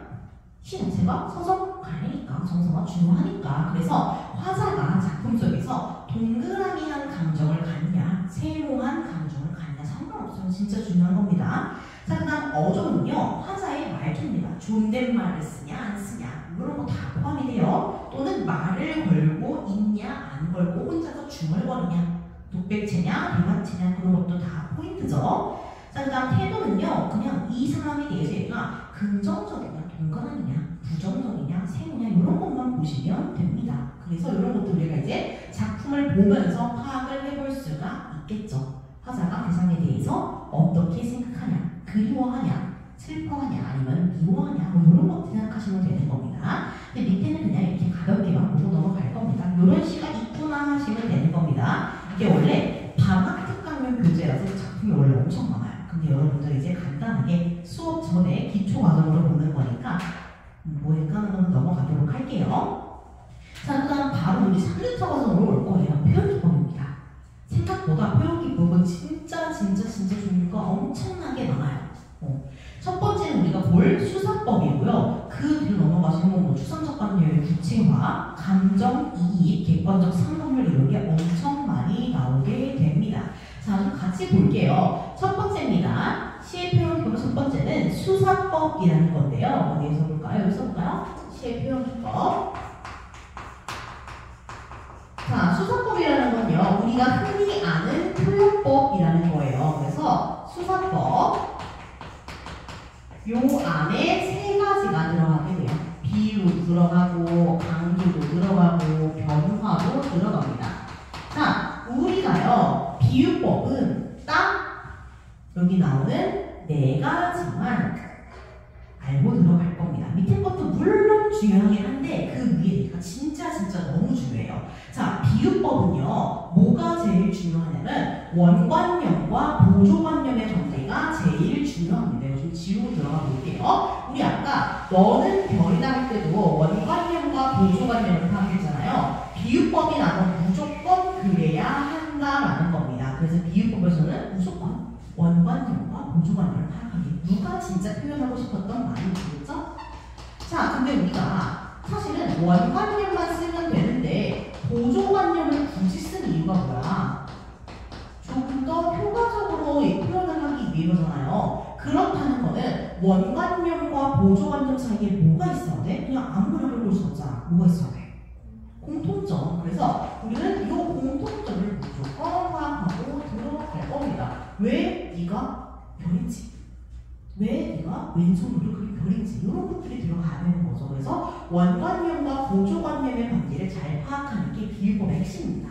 [SPEAKER 1] 시 자체가 서적 관리니까 정서가 중요하니까. 그래서 화자가 작품 속에서 동그라미한 감정을 갖냐, 세모한 감정을 갖냐 상관없어요. 진짜 중요한 겁니다. 자, 그 다음 어조는요, 화자의 말투입니다. 존댓말을 쓰냐 안 쓰냐 이런 거 다 포함이 돼요. 또는 말을 걸고 있냐 안 걸고 혼자서 중얼거리냐, 독백체냐 대마체냐 그런 것도 다 포인트죠. 자, 그 다음 태도는요, 그냥 이 사람에 대해서 얘가 긍정적이냐 동그라미냐 부정적이냐 세모냐 이런 것만 보시면 됩니다. 그래서 이런 것도 우리가 이제 작품을 보면서 파악을 해볼 수가 있겠죠. 화자가 대상에 대해서 어떻게 생각하냐, 그리워하냐, 슬퍼하냐, 아니면 미워하냐, 뭐 이런 것 생각하시면 되는 겁니다. 근데 밑에는 그냥 이렇게 가볍게만 보고 넘어갈 겁니다. 이런 시가 있구나 하시면 되는 겁니다. 이게 원래 방학 특강용 교재라서 작품이 원래 엄청 많아요. 근데 여러분들 이제 간단하게 수업 전에 기초 과정으로 보는 거니까 뭐니까 한번 넘어가도록 할게요. 자, 그 다음 바로 우리 3륜 과정으로 올 거예요. 표현 기법입니다. 생각보다 표현 기법은 진짜 종류가 엄청나게 많아요. 첫 번째는 우리가 볼 수사법이고요. 그 뒤로 넘어가시면 뭐 추상적 관념의 구체화, 감정, 이입, 객관적 상관물 이런 게 엄청 많이 나오게 됩니다. 자, 좀 같이 볼게요. 첫 번째입니다. 시의 표현 기법 첫 번째는 수사법이라는 건데요. 어디에서 볼까요? 여기서 볼까요? 시의 표현 기법. 자, 수사법이라는 건요, 우리가 흔히 아는 표현법이라는 거예요. 그래서 수사법, 요 안에 세 가지가 들어가게 돼요. 비유도 들어가고, 강조도 들어가고, 변화도 들어갑니다. 자, 우리가요, 비유법은 딱 여기 나오는 네 가지만 알고 들어갈 겁니다. 밑에 것도 물론 중요하긴 한데 그 위에 얘가 진짜 너무 중요해요. 자, 비유법은요, 뭐가 제일 중요하냐면 원관념과 보조관념의 관계가 제일 중요합니다. 좀 지우고 들어가 볼게요. 우리 아까 너는 별이다 할 때도 원관념과 보조관념을 파악했잖아요. 비유법이 나면 무조건 그래야 한다라는 겁니다. 그래서 비유법에서는 무조건 원관념과 보조관념을 파악하기. 누가 진짜 표현하고 싶었던 말인지겠죠? 자, 근데 우리가 사실은 원관념만 쓰면 되는데 보조관념을 굳이 쓴 이유가 뭐야? 조금 더 효과적으로 표현을 하기 위해서잖아요. 그렇다는 거는 원관념과 보조관념 사이에 뭐가 있어야 돼? 그냥 아무거나 볼 수 없잖아. 뭐가 있어야 돼? 공통점. 그래서 우리는 이 공통점을 무조건 파악하고 들어갈 겁니다. 왜 네가 별인지, 왜 네가 왼손으로 그게 별인지 이런 것들이 들어가야 되는 거죠. 그래서 원관념과 보조관념의 관계를 잘 파악하는 게 비유법의 핵심입니다.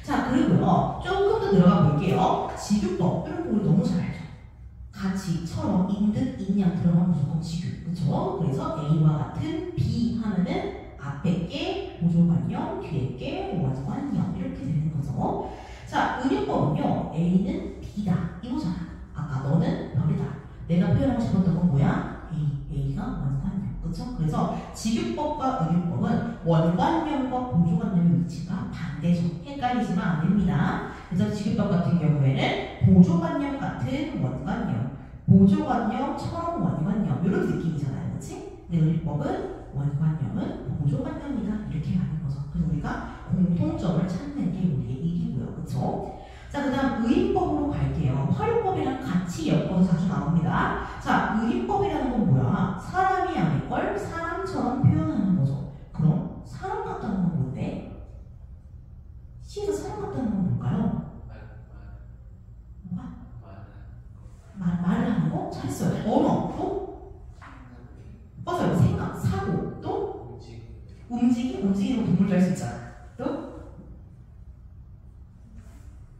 [SPEAKER 1] 자, 그리고요 조금 더 들어가 볼게요. 지규법 이런 거 우리 너무 잘 알죠. 가치처럼 인듯 인양 들어가면 무조건 지규, 그렇죠? 그래서 A와 같은 B 하면은 앞에 게 보조관념, 뒤에 게 원관념 이렇게 되는 거죠. 자, 은유법은요 A는 B다 이거잖아. 아까 너는 별이다. 내가 표현하고 싶었던 건 뭐야? A가 원관념, 그렇죠? 그래서 지규법과 은유법은 원관념과 보조관념의 위치가 반대죠. 헷갈리시면 안 됩니다. 그래서 지규법 같은 경우에는 보조관념 같은 원관념, 보조관념처럼 원관념 이런 느낌이잖아요, 그렇지? 근데 은유법은 원관념은 보조관념이다 이렇게 가는 거죠. 그래서 우리가 공통점을 찾는 게 우리의 일이고요, 그렇죠? 자, 그 다음 의인법으로 갈게요. 활용법이랑 같이 엮어서 자주 나옵니다. 자, 의인법이라는 건 뭐야? 사람이 아닐 걸 사람처럼 표현하는 거죠. 그럼 사람 같다는 건 뭔데? 시에서 사람 같다는 건 뭘까요? 뭐가? 말을 하는 거? 잘했어요. 언어 또? 맞아요. 생각, 사고 또? 움직이는 거 동물도 할 수 있잖아. 또?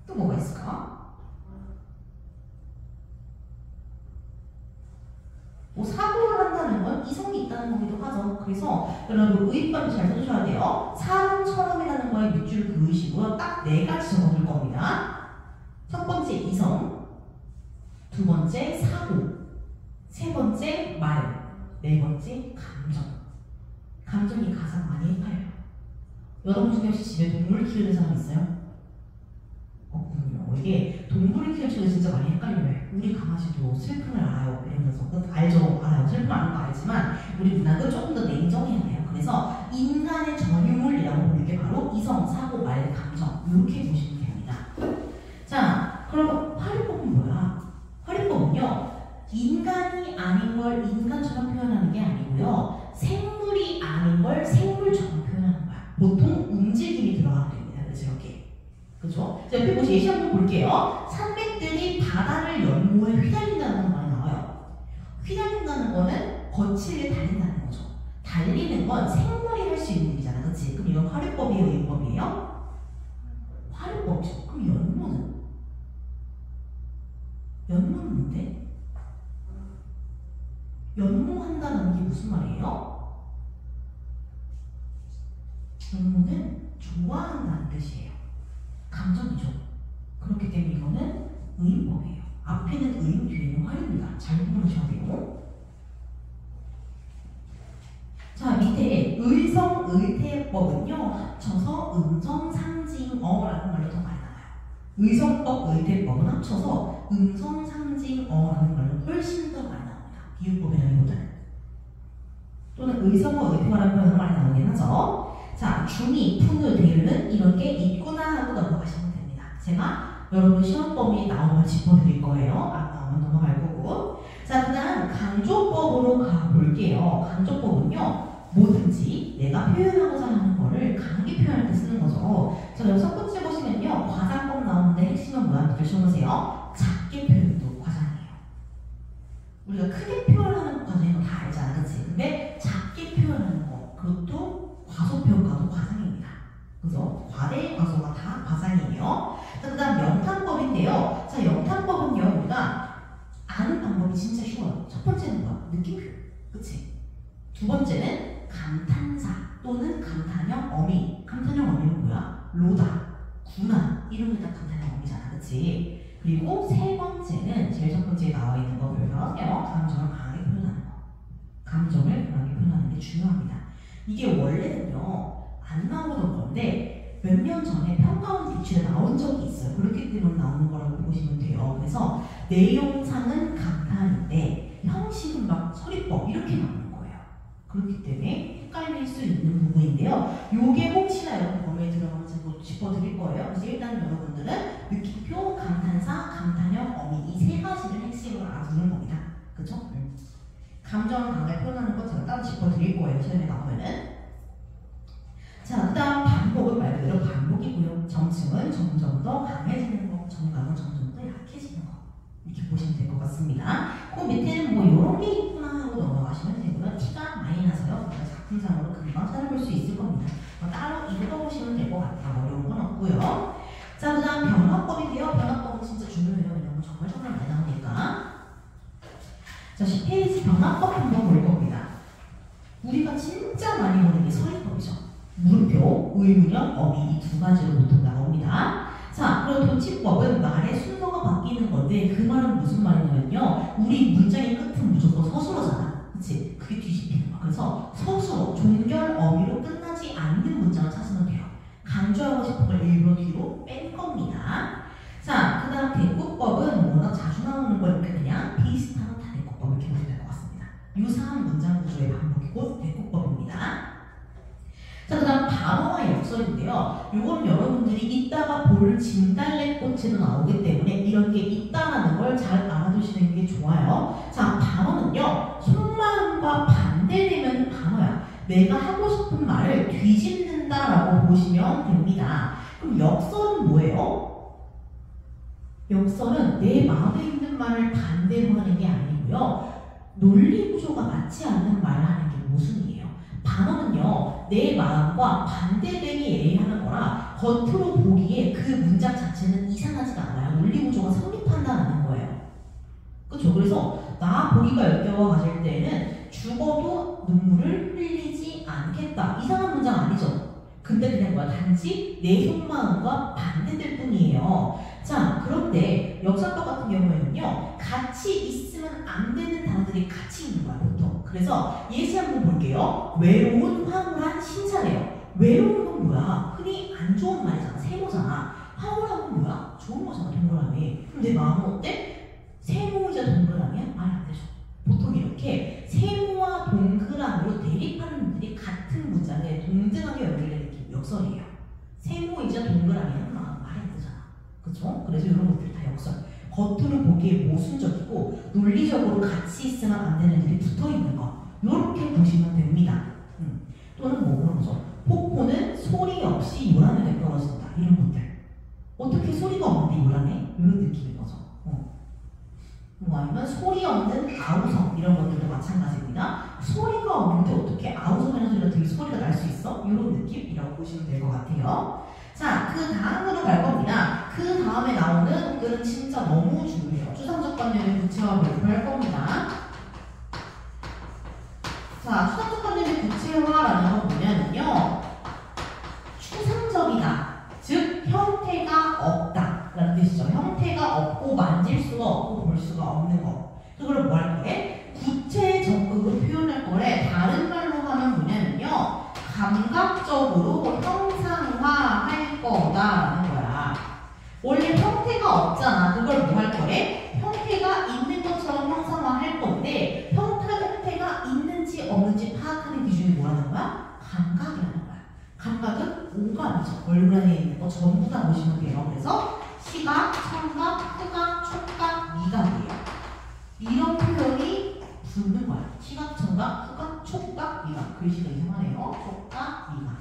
[SPEAKER 1] 또 뭐가 있을까? 뭐 사고를 한다는 건 이성이 있다는 거기도 하죠. 그래서 여러분 의입법을 잘 써주셔야 돼요. 사람처럼이라는 거에 밑줄 그으시고요. 딱 4가지 적어둘 겁니다. 첫 번째 이성, 두 번째 사고, 세 번째 말, 네 번째 감정. 감정이 가장 많이 헷갈려요. 여러분 중에 혹시 집에 동물 키우는 사람 있어요? 없군요. 이게 동물을 키우는 친구 진짜 많이 헷갈려요. 우리 강아지도 슬픔을 알아요. 이러면서 알죠? 알아요. 슬픔 아는 거 알지만 우리 문학은 조금 더 냉정해야 돼요. 그래서 인간의 전유물이라고 부르는 게 바로 이성, 사고, 말, 감정 이렇게 보시면 됩니다. 자, 그럼 활용법은 뭐야? 활용법은요 인간이 아닌 걸 인간처럼 표현하는 게 아니고요 생물이 아닌 걸 생물처럼 표현하는 거야. 보통 움직임이 들어가게 됩니다. 그래서 이렇게. 그죠? 자, 옆에 보시 예시 한번 볼게요. 산맥들이 바다를 연모에 휘달린다는 말이 나와요. 휘달린다는 거는 거칠게 달린다는 거죠. 달리는 건 생물이 할 수 있는 일이잖아. 그치? 그럼 이건 활용법이에요? 의법이에요? 활용법이죠. 그럼 연모는? 연모는 뭔데? 연모한다는 게 무슨 말이에요? 연모는 좋아한다는 뜻이에요. 감정이죠. 그렇기 때문에 이거는 의인법이에요. 앞에는 의인, 뒤에는 활입니다. 잘 구분하셔야 돼요. 자, 밑에 의성, 의태법은요 합쳐서 음성, 상징어라는 말로 더 많이 나와요. 의성법, 의태법은 합쳐서 음성, 상징어라는 말로 훨씬 더 많이 나옵니다. 비유법이라기보다는. 또는 의성어, 의태어라는 표현은 많이 나오긴 하죠. 자, 중이, 푸느, 대유는 이런 게 있구나 하고 넘어가시면 됩니다. 제가 여러분 시험 범위 나오면 짚어드릴 거예요. 안 나오면 넘어갈 거고. 자, 그 다음 강조법으로 가볼게요. 강조법은요 뭐든지 내가 표현하고자 하는 거를 강하게 표현할 때 쓰는 거죠. 자, 여기 첫 번째 보시면요 과장법 나오는데 핵심은 뭐야? 들으셔보세요. 작게 표현도 과장이에요. 우리가 크게 표현하는 과정인 거 다 알잖아, 그치? 근데 작게 표현하는 거 그것도 과소평가도 과장입니다. 그죠? 과대, 과소가 다 과장이에요. 자, 그 다음 영탄법인데요. 자, 영탄법은요 우리가 아는 방법이 진짜 쉬워요. 첫 번째는 뭐야? 느낌표, 그치? 두 번째는 감탄사 또는 감탄형 어미. 감탄형 어미는 뭐야? 로다, 구나 이런 게 다 감탄형 어미잖아, 그치? 그리고 세 번째는 제일 첫 번째에 나와 있는 거 별표하세요. 감정을 강하게 표현하는 거. 감정을 강하게 표현하는 게 중요합니다. 이게 원래는요 안 나오던 건데 몇 년 전에 평가원 기출에 나온 적이 있어요. 그렇기 때문에 나오는 거라고 보시면 돼요. 그래서 내용상은 감탄인데 형식은 막 서리법 이렇게 나오는 거예요. 그렇기 때문에 헷갈릴 수 있는 부분인데요. 요게 혹시나 여러분 범위에 들어가면 제가 짚어드릴 거예요. 그래서 일단 여러분들은 느낌표, 감탄사, 감탄형, 어미 이 세 가지를 핵심으로 알아두는 겁니다. 그쵸? 감정을 강하게 표현하는 거 제가 따로 짚어드릴 거예요. 시험에 나오면은. 자, 그 다음 반복은 말 그대로 반복이고요. 정칭은 점점 더 강해지는 거, 정감은 점점 더 약해지는 거. 이렇게 보시면 될 것 같습니다. 그 밑에는 뭐 이런 게 있구나 하고 넘어가시면 되고요. 티가 많이 나서요. 작품상으로 금방 찾아볼 수 있을 겁니다. 따로 읽어보시면 될 것 같아요. 어려운 건 없고요. 자, 그 다음 변화법인데요. 변화법은 진짜 중요해요. 왜냐면 정말 많이 나오니까. 자, 10페이지 변화법 한번 볼 겁니다. 우리가 진짜 많이 보는 게 서리법이죠. 물음표, 의문형, 어미 이 두 가지로 보통 나옵니다. 자, 그리고 도치법은 말의 순서가 바뀌는 건데 그 말은 무슨 말이냐면요. 우리 문장의 끝은 무조건 서술어잖아. 그치? 그게 뒤집히는 거야. 그래서 서술어, 종결, 어미로 끝나지 않는 문장을 찾으면 돼요. 강조하고 싶은 걸 일부러 뒤로 뺀 겁니다. 자, 그 다음 대꾸법은 워낙 자주 나오는 거니까 그냥 비슷한 다대꾸법 이렇게 보시면 될 것 같습니다. 유사한 문장 구조의 반복이고 대꾸법입니다. 자, 그 다음 단어와 역설인데요. 요건 여러분들이 이따가 볼 진달래꽃에도 나오기 때문에 이런 게 있다라는 걸 잘 알아두시는 게 좋아요. 자, 단어는요. 속마음과 반대되면 단어야. 내가 하고 싶은 말을 뒤집는다라고 보시면 됩니다. 그럼 역설은 뭐예요? 역설은 내 마음에 있는 말을 반대로 하는 게 아니고요. 논리 구조가 맞지 않는 말을 하는 게 모순이에요. 단어는요, 내 마음과 반대되게 얘기하는 거라 겉으로 보기에 그 문장 자체는 이상하지가 않아요. 논리 구조가 성립한다는 거예요. 그렇죠? 그래서 나 보기가 역겨워 가실 때에는 죽어도 눈물을 흘리지 않겠다. 이상한 문장 아니죠? 근데 그냥 뭐야? 단지 내 속마음과 반대될 뿐이에요. 자, 그런데 역설법 같은 경우에는요, 같이 있으면 안 되는 단어들이 같이 있는 거야, 보통. 그래서 예시 한번 볼게요. 외로운, 황홀한, 신차래요. 외로운 건 뭐야? 흔히 안 좋은 말이잖아. 세모잖아. 황홀한 건 뭐야? 좋은 거잖아, 동그라미. 그럼 내 마음은 어때? 세모이자 동그라미야? 말 안 되죠. 보통 이렇게 세모와 동그라미로 대립하는 문들이 같은 문장에 동등하게 연결되는 느낌, 역설이에요. 세모이자 동그라미는 말이 안 되잖아. 그쵸? 그래서 이런 것들이 다 역설. 겉으로 보기에 모순적이고 논리적으로 같이 있으면 안 되는 일이 붙어있는 거. 이렇게 보시면 됩니다. 또는 뭐 그런 거죠. 폭포는 소리 없이 요란하게 떨어진다. 이런 것들. 어떻게 소리가 없는데 요란해? 이런 느낌인 거죠. 뭐 아니면 소리 없는 아우성 이런 것들도 마찬가지입니다. 소리가 없는데 어떻게 아우성이라는 소리가 되게 소리가 날 수 있어? 이런 느낌이라고 보시면 될 것 같아요. 자, 그 다음으로 갈 겁니다. 그 다음에 나오는 것들은 진짜 너무 중요해요. 추상적 관념의 구체화 발표할 겁니다. 자, 추상적 관념의 구체화라는 거 보면은요, 추상적이다. 즉, 형태가 없다. 라는 뜻이죠. 형태가 없고 만질 수가 없고 볼 수가 없는 거. 그걸 뭐 할 거래? 구체적으로 표현할 거래. 다른 말로 하면 뭐냐면요, 감각적으로 형상화할 거다라는 거야. 원래 형태가 없잖아. 그걸 뭐 할 거래? 형태가 있는 것처럼 형상화할 건데 형태가 있는지 없는지 파악하는 기준이 뭐라는 거야? 감각이라는 거야. 감각은 오감이죠. 얼굴 안에 있는 거 전부 다 보시면 돼요. 그래서 시각, 청각, 후각, 촉각, 미각이에요. 이런 표현이 붙는 거야. 시각, 청각, 후각, 촉각, 미각. 글씨가 이상하네요. 촉각, 미각.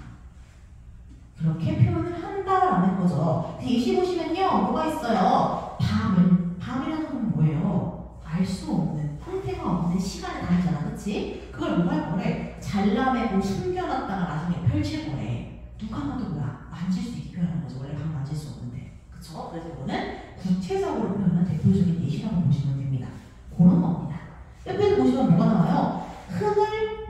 [SPEAKER 1] 그렇게 표현을 한다라는 거죠. 예시 보시면요, 뭐가 있어요? 밤이라는 건 뭐예요? 알 수 없는, 형태가 없는 시간의 단위잖아, 그치? 그걸 뭐 할 거래? 잘라내고 숨겨놨다가 나중에 펼칠 거래. 누가 봐도 뭐야? 만질 수 있게 표현하는 거죠. 원래 밤 만질 수 없는데. 그쵸? 그래서 이거는 구체적으로 표현한 대표적인 예시라고 보시면 됩니다. 그런 겁니다. 옆에서 보시면 뭐가 나와요? 흙을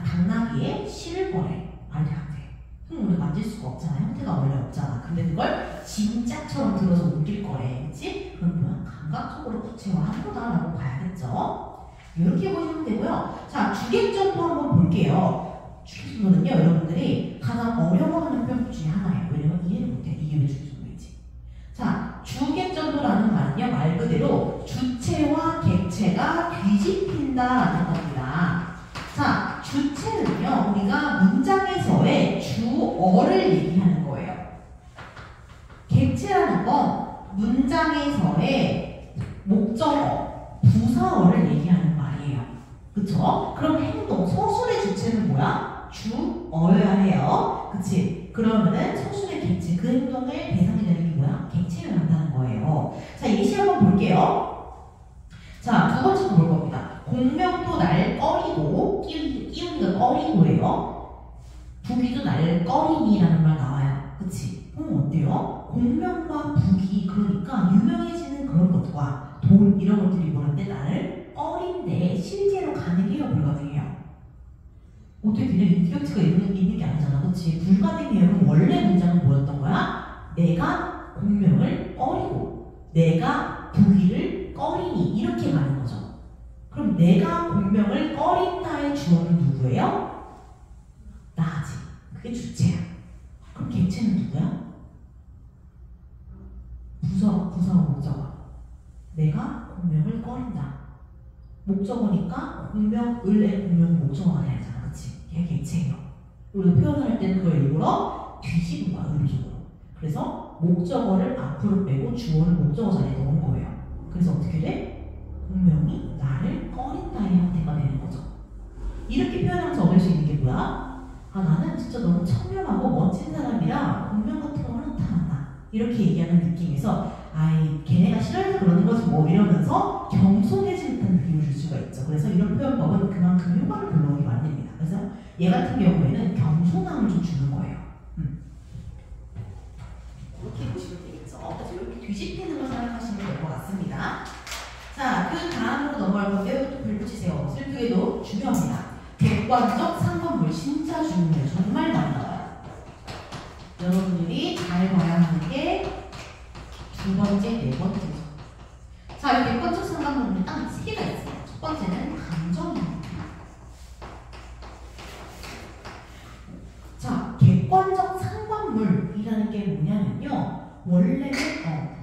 [SPEAKER 1] 당나귀에 실을 거래. 말이 안 돼. 흙 우리 만질 수가 없잖아. 형태가 원래 없잖아. 근데 그걸 진짜처럼 들어서 옮길 거래. 그치? 그럼 뭐야? 감각적으로 구체화한 거다라고 봐야겠죠? 이렇게 보시면 되고요. 자, 주객점도 한번 볼게요. 주객점도는요, 여러분들이 가장 어려워하는 표현 중에 하나예요. 왜냐면 이해를 못해. 이게 왜 주격전도인지. 자, 주객전도라는 말은요, 말 그대로 주체와 객체가 뒤집힌다라는 겁니다. 자, 주체는요, 우리가 문장에서의 주어를 얘기하는 거예요. 객체라는 건 문장에서의 목적어, 부사어를 얘기하는 말이에요. 그쵸? 그럼 행동, 서술의 주체는 뭐야? 주어여야 해요. 그치? 그러면은 서술의 객체, 그 행동을 대상이 되는 게 뭐야? 객체를 한다는 거예요. 자, 예시 한번 볼게요. 자, 두 번째 거 볼 겁니다. 공명도 날 꺼리고, 끼우니가 꺼리고예요. 북이도 날 꺼리니라는 말 나와요. 그치? 어때요? 공명과 북이, 그러니까 유명해지는 그런 것과 돈 이런 것들이 뭐란데 나를 꺼린데 실제로 가능해요, 불가능해요? 어떻게 그냥 인격체가 있는 게 아니잖아, 그치? 불가능해요. 그럼 원래 문장은 뭐였던 거야? 내가 공명을 꺼리고 내가 북이를 꺼리니 이렇게 가는 거죠. 그럼 내가 공명을 꺼린다의 주어는 누구예요? 나지. 그게 주체야. 그럼 객체는 누구야? 부사와 목적어. 내가 공명을 꺼린다. 목적어니까 공명을의 공명 목적어가 되잖아, 그치? 걔 객체예요. 우리가 표현할 때는 그걸 일부러 뒤집은 거야, 의도적으로. 그래서 목적어를 앞으로 빼고 주어를 목적어 자리에 넣은 거예요. 그래서 어떻게 돼? 공명이 나를 꺼린다의 형태가 되는 거죠. 이렇게 표현하면서 얻을 수 있는 게 뭐야? 아, 나는 진짜 너무 청렴하고 멋진 사람이라 공명 같은 거는 나타난다. 이렇게 얘기하는 느낌에서 아이 걔네가 싫어해서 그러는 거지 뭐 이러면서 겸손해진 듯한 느낌을 줄 수가 있죠. 그래서 이런 표현법은 그만큼 효과를 불러오기 마련입니다. 그래서 얘 같은 경우에는 겸손함을 좀 주는 거예요. 이렇게 보시면 되겠죠. 그래서 이렇게 뒤집히는 걸 생각하시면 될 것 같습니다. 자, 그 다음으로 넘어갈 건데요. 별 붙이세요. 슬프게도 중요합니다. 객관적 상관물 진짜 중요해요. 정말 많이 나와요. 여러분들이 잘 봐야 하는 게 두 번째, 네 번째죠. 자, 이 객관적 상관물은 딱 세 개가 있어요. 첫 번째는 감정입니다. 자, 객관적 상관물이라는 게 뭐냐면요. 원래는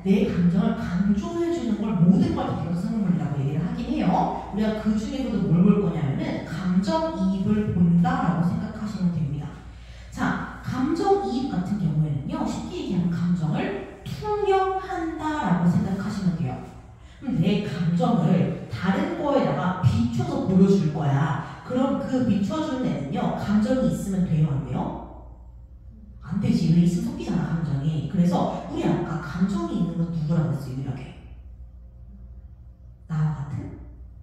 [SPEAKER 1] 내 감정을 강조해주는 걸 모든 걸 다 객관적 상관물이라고 얘기를 하긴 해요. 우리가 그 중에서도 뭘 볼 거냐면은 감정이입을 본다라고 생각하시면 됩니다. 자, 감정이입 같은 경우에는요. 쉽게 얘기하면 감정을 투영한다라고 생각하시면 돼요. 그럼 내 감정을 다른 거에다가 비춰서 보여줄 거야. 그럼 그 비춰주는 애는요. 감정이 있으면 돼요, 안 돼요? 안 되지. 왜 있으면 섞이잖아, 감정이. 그래서 우리 아까 감정이 있는 건 누구라고 했어, 유일하게? 나와 같은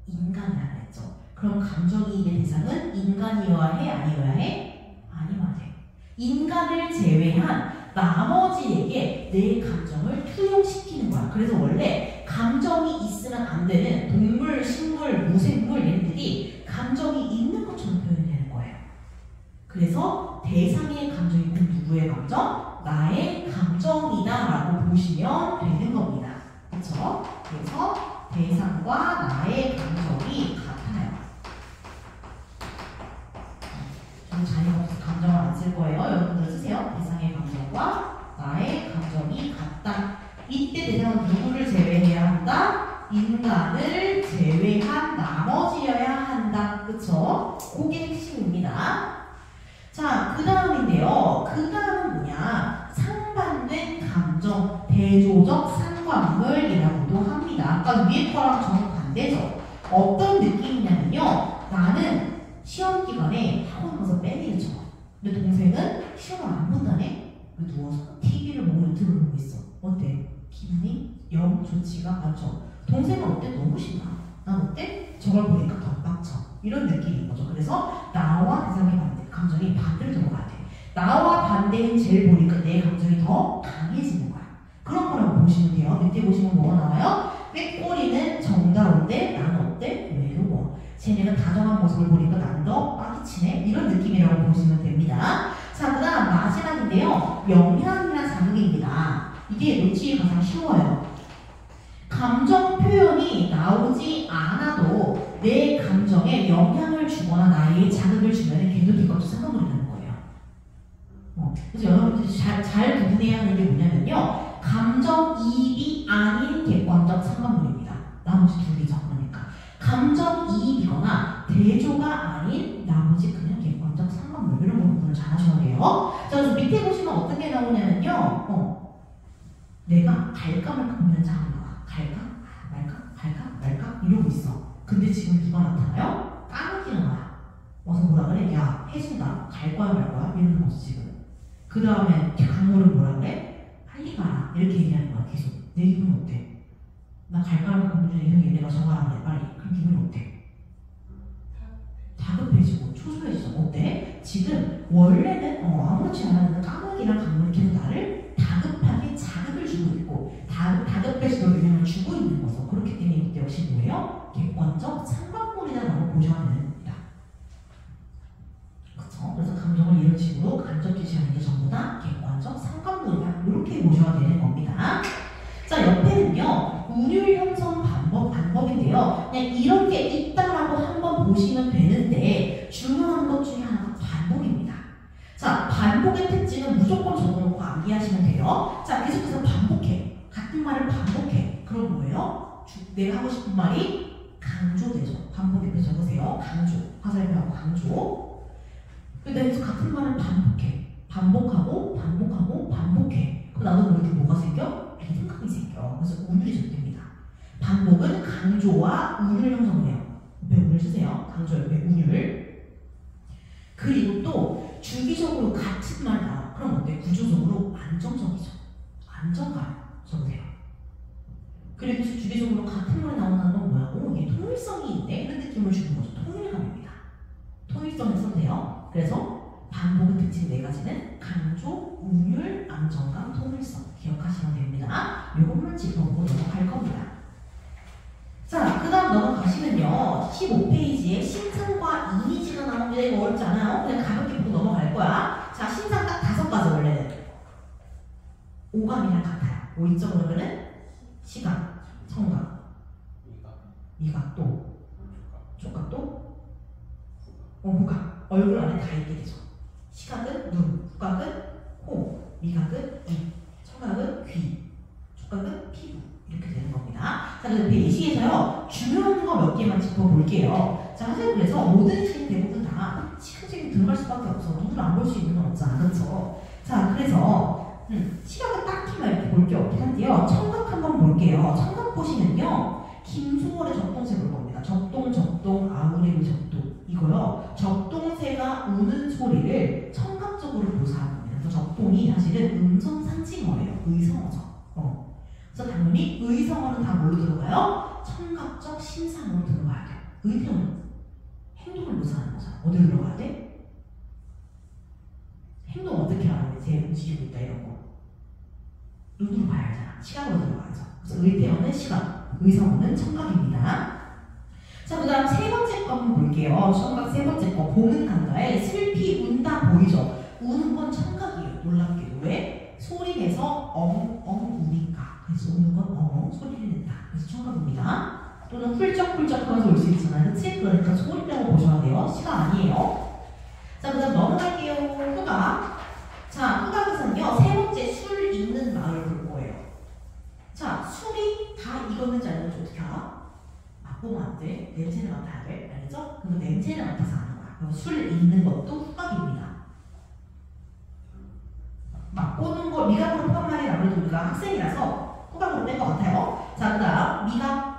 [SPEAKER 1] 인간이라고 했죠. 그럼 감정이입의 대상은 인간이어야 해, 아니어야 해? 아니어야 돼. 인간을 제외한 나머지에게 내 감정을 투영시키는 거야. 그래서 원래 감정이 있으면 안 되는 동물, 식물, 무생물 얘네들이 감정이 있는 것처럼 표현이 되는 거예요. 그래서 대상의 감정이 곧 누구의 감정? 나의 감정이다 라고 보시면 되는 겁니다. 그렇죠? 그래서 대상과 나의 감정이 같아요. 저는 자리가 없어서 감정을 안 쓸 거예요. 여러분들 쓰세요. 대상의 감정과 나의 감정이 같다. 이때 대상은 누구를 제외해야 한다? 인간을 제외한 나머지여야 한다. 그쵸? 그게 핵심입니다. 자, 그 다음인데요. 그 다음은 뭐냐? 상반된 감정, 대조적 상관물이라고도 합니다. 아까 위에 거랑 정반대죠. 어떤 느낌이냐면요. 나는 시험 기간에 학원 가서 빼기를 쳐. 근데 동생은 시험을 안 본다네? 누워서 TV를 보고 유튜브를 보고 있어. 어때? 기분이 영 좋지가 않죠. 동생은 어때? 너무 신나. 난 어때? 저걸 보니까 더 빡쳐. 이런 느낌인 거죠. 그래서 나와 대상의 반대, 감정이 반대로 넘어가야 돼. 나와 반대인 쟤를 보니까 내 감정이 더 강해지는 거야. 그런 거라고 보시면 돼요. 밑에 보시면 뭐가 나와요? 꾀꼬리는 정다운데 나는 어때? 외로워. 쟤네가 다정한 모습을 보니까 난 더 빠지치네. 이런 느낌이라고 보시면 됩니다. 자, 그 다음 마지막인데요. 영향이란 자극입니다. 이게 놓치기 가장 쉬워요. 감정 표현이 나오지 않아도 내 감정에 영향을 주거나 나에게 자극을 주면 걔도 객관적 상관물이라는 거예요. 그래서 여러분들이 잘 구분해야 하는 게 뭐냐면요. 감정이입이 아닌 객관적 상관문입니다. 나머지 둘이죠. 그러니까 감정이입이거나 대조가 아닌 나머지 그냥 객관적 상관문 이런 거 구분을 잘 하셔야 돼요. 자, 그래서 밑에 보시면 어떤 게 나오냐면요. 내가 갈까 말까 보면 잘 나와. 갈까? 말까? 이러고 있어. 근데 지금 누가 나타나요? 까마귀는 와요. 와서 뭐라 그래? 야, 혜진아, 갈 거야 말 거야? 이러는 거지 지금. 그 다음에 강물은 뭐라 그래? 빨리 가라. 이렇게 얘기하는 거야 계속. 내 기분 어때? 나 갈 거라고 공주에 형이 얘네가 정하라 그래 빨리. 그럼 기분 어때? 다급해지고 초조해지죠. 어때? 지금 원래는 아무렇지 않았는데 까마귀랑 강물이 계속 나를 다급하게 자극을 주고 있고 다급해지도 영향을 주고 있는 거죠. 그렇기 때문에 이때 역시 뭐예요? 객관적 상관문이다라고 보셔야 되는 겁니다. 그렇죠? 그래서 감정을 이런 식으로 간접 제시하는 게 전부 다 객관적 상관문이다. 이렇게 보셔야 되는 겁니다. 자, 옆에는요. 운율 형성 방법인데요. 그냥 이런 게 있다라고 한번 보시면 되는데 중요한 것 중에 하나가 반복입니다. 자, 반복의 특징은 무조건 적어놓고 암기하시면 돼요. 자, 계속해서 반복해. 같은 말을 반복해. 그럼 뭐예요? 내가 하고 싶은 말이 강조되죠. 반복 옆에 적으세요. 강조. 화살표하고 강조. 근데 계속 같은 말을 반복해. 반복하고 반복해. 그럼 나도 모르게 뭐가 생겨? 리듬감이 생겨. 그래서 운율이 적됩니다. 반복은 강조와 운율 형성을 해요. 옆에 운율 쓰세요. 강조 옆에 운율. 그리고 또 주기적으로 같은 말 나와. 그럼 어때? 구조적으로 안정적이죠. 안정감 적으세요. 그리고 주기적으로 같은 말이 나온다는 건 뭐야? 오, 이게 통일성이 있네? 이런 느낌을 주는 거죠. 통일감입니다. 통일성을 써도 돼요. 그래서 반복의 특징 4가지는 강조, 운율, 안정감, 통일성 기억하시면 됩니다. 이것만 짚어보고 넘어갈 겁니다. 자, 그 다음 넘어가시면요. 15페이지에 신상과 이미지가 나옵니다. 이거 어렵지 않아요? 그냥 가볍게 보고 넘어갈 거야. 자, 신상 딱 5가지 원래는. 오감이랑 같아요. 오이점 오면은 시각, 청각, 미각도, 촉각도, 후각. 얼굴 안에 다 있게 되죠. 시각은 눈, 후각은 코, 미각은 입, 청각은 귀, 촉각은 피부. 이렇게 되는 겁니다. 자, 그래서 예시에서요, 중요한 거 몇 개만 짚어볼게요. 자, 사실 그래서 모든 시 대부분 다 시각적인 들어갈 수밖에 없어. 눈으로 안 볼 수 있는 건 없잖아. 그렇죠? 자, 그래서 시각은 딱히만 이렇게 볼 게 없긴 한데요. 청각 한번 볼게요. 청각 보시면요, 김소월의 적동새 볼 겁니다. 적동, 아우레의 적동. 이거요, 적동새가 우는 소리를 청각적으로 묘사하는 겁니다. 그래서 적동이 사실은 음성 상징어예요. 의성어죠. 그래서 당연히 의성어는 다 뭘로 들어가요? 청각적 신상으로 들어가야 돼요. 의태어는 행동을 묘사하는 거잖아. 어디로 들어가야 돼? 행동 어떻게 하는 제 움직이고 있다 이런 거. 눈으로 봐야 하잖아. 시각으로 들어가야죠. 그래서 의태어는 시각, 의성어는 청각입니다. 자, 그 다음 3번째 거 한번 볼게요. 청각 3번째 거. 보는 감가에 슬피 운다 보이죠? 우는 건 청각이에요. 놀랍게도. 왜? 소리 내서 우니까. 그래서 우는 건 소리를 낸다. 그래서 청각입니다. 또는 훌쩍훌쩍 하면서 올 수 있잖아요. 그치? 그러니까 소리라고 보셔야 돼요. 시각 아니에요. 자, 그 다음 넘어갈게요. 후각. 자, 후각에서는요, 3번째 술 있는 마을 볼 거예요. 자, 술이 다 익었는지 안 익었는지 어떻게 알아? 맛보면 안 돼. 냄새를 맡아야 돼. 알겠죠? 그럼 냄새를 맡아서 아는 거야. 그럼 술 익는 것도 후각입니다. 맛보는 거, 미각으로 푸는 말이 아무래도 우리가 학생이라서 후각으로 뺀 것 같아요. 자, 그 다음 미각은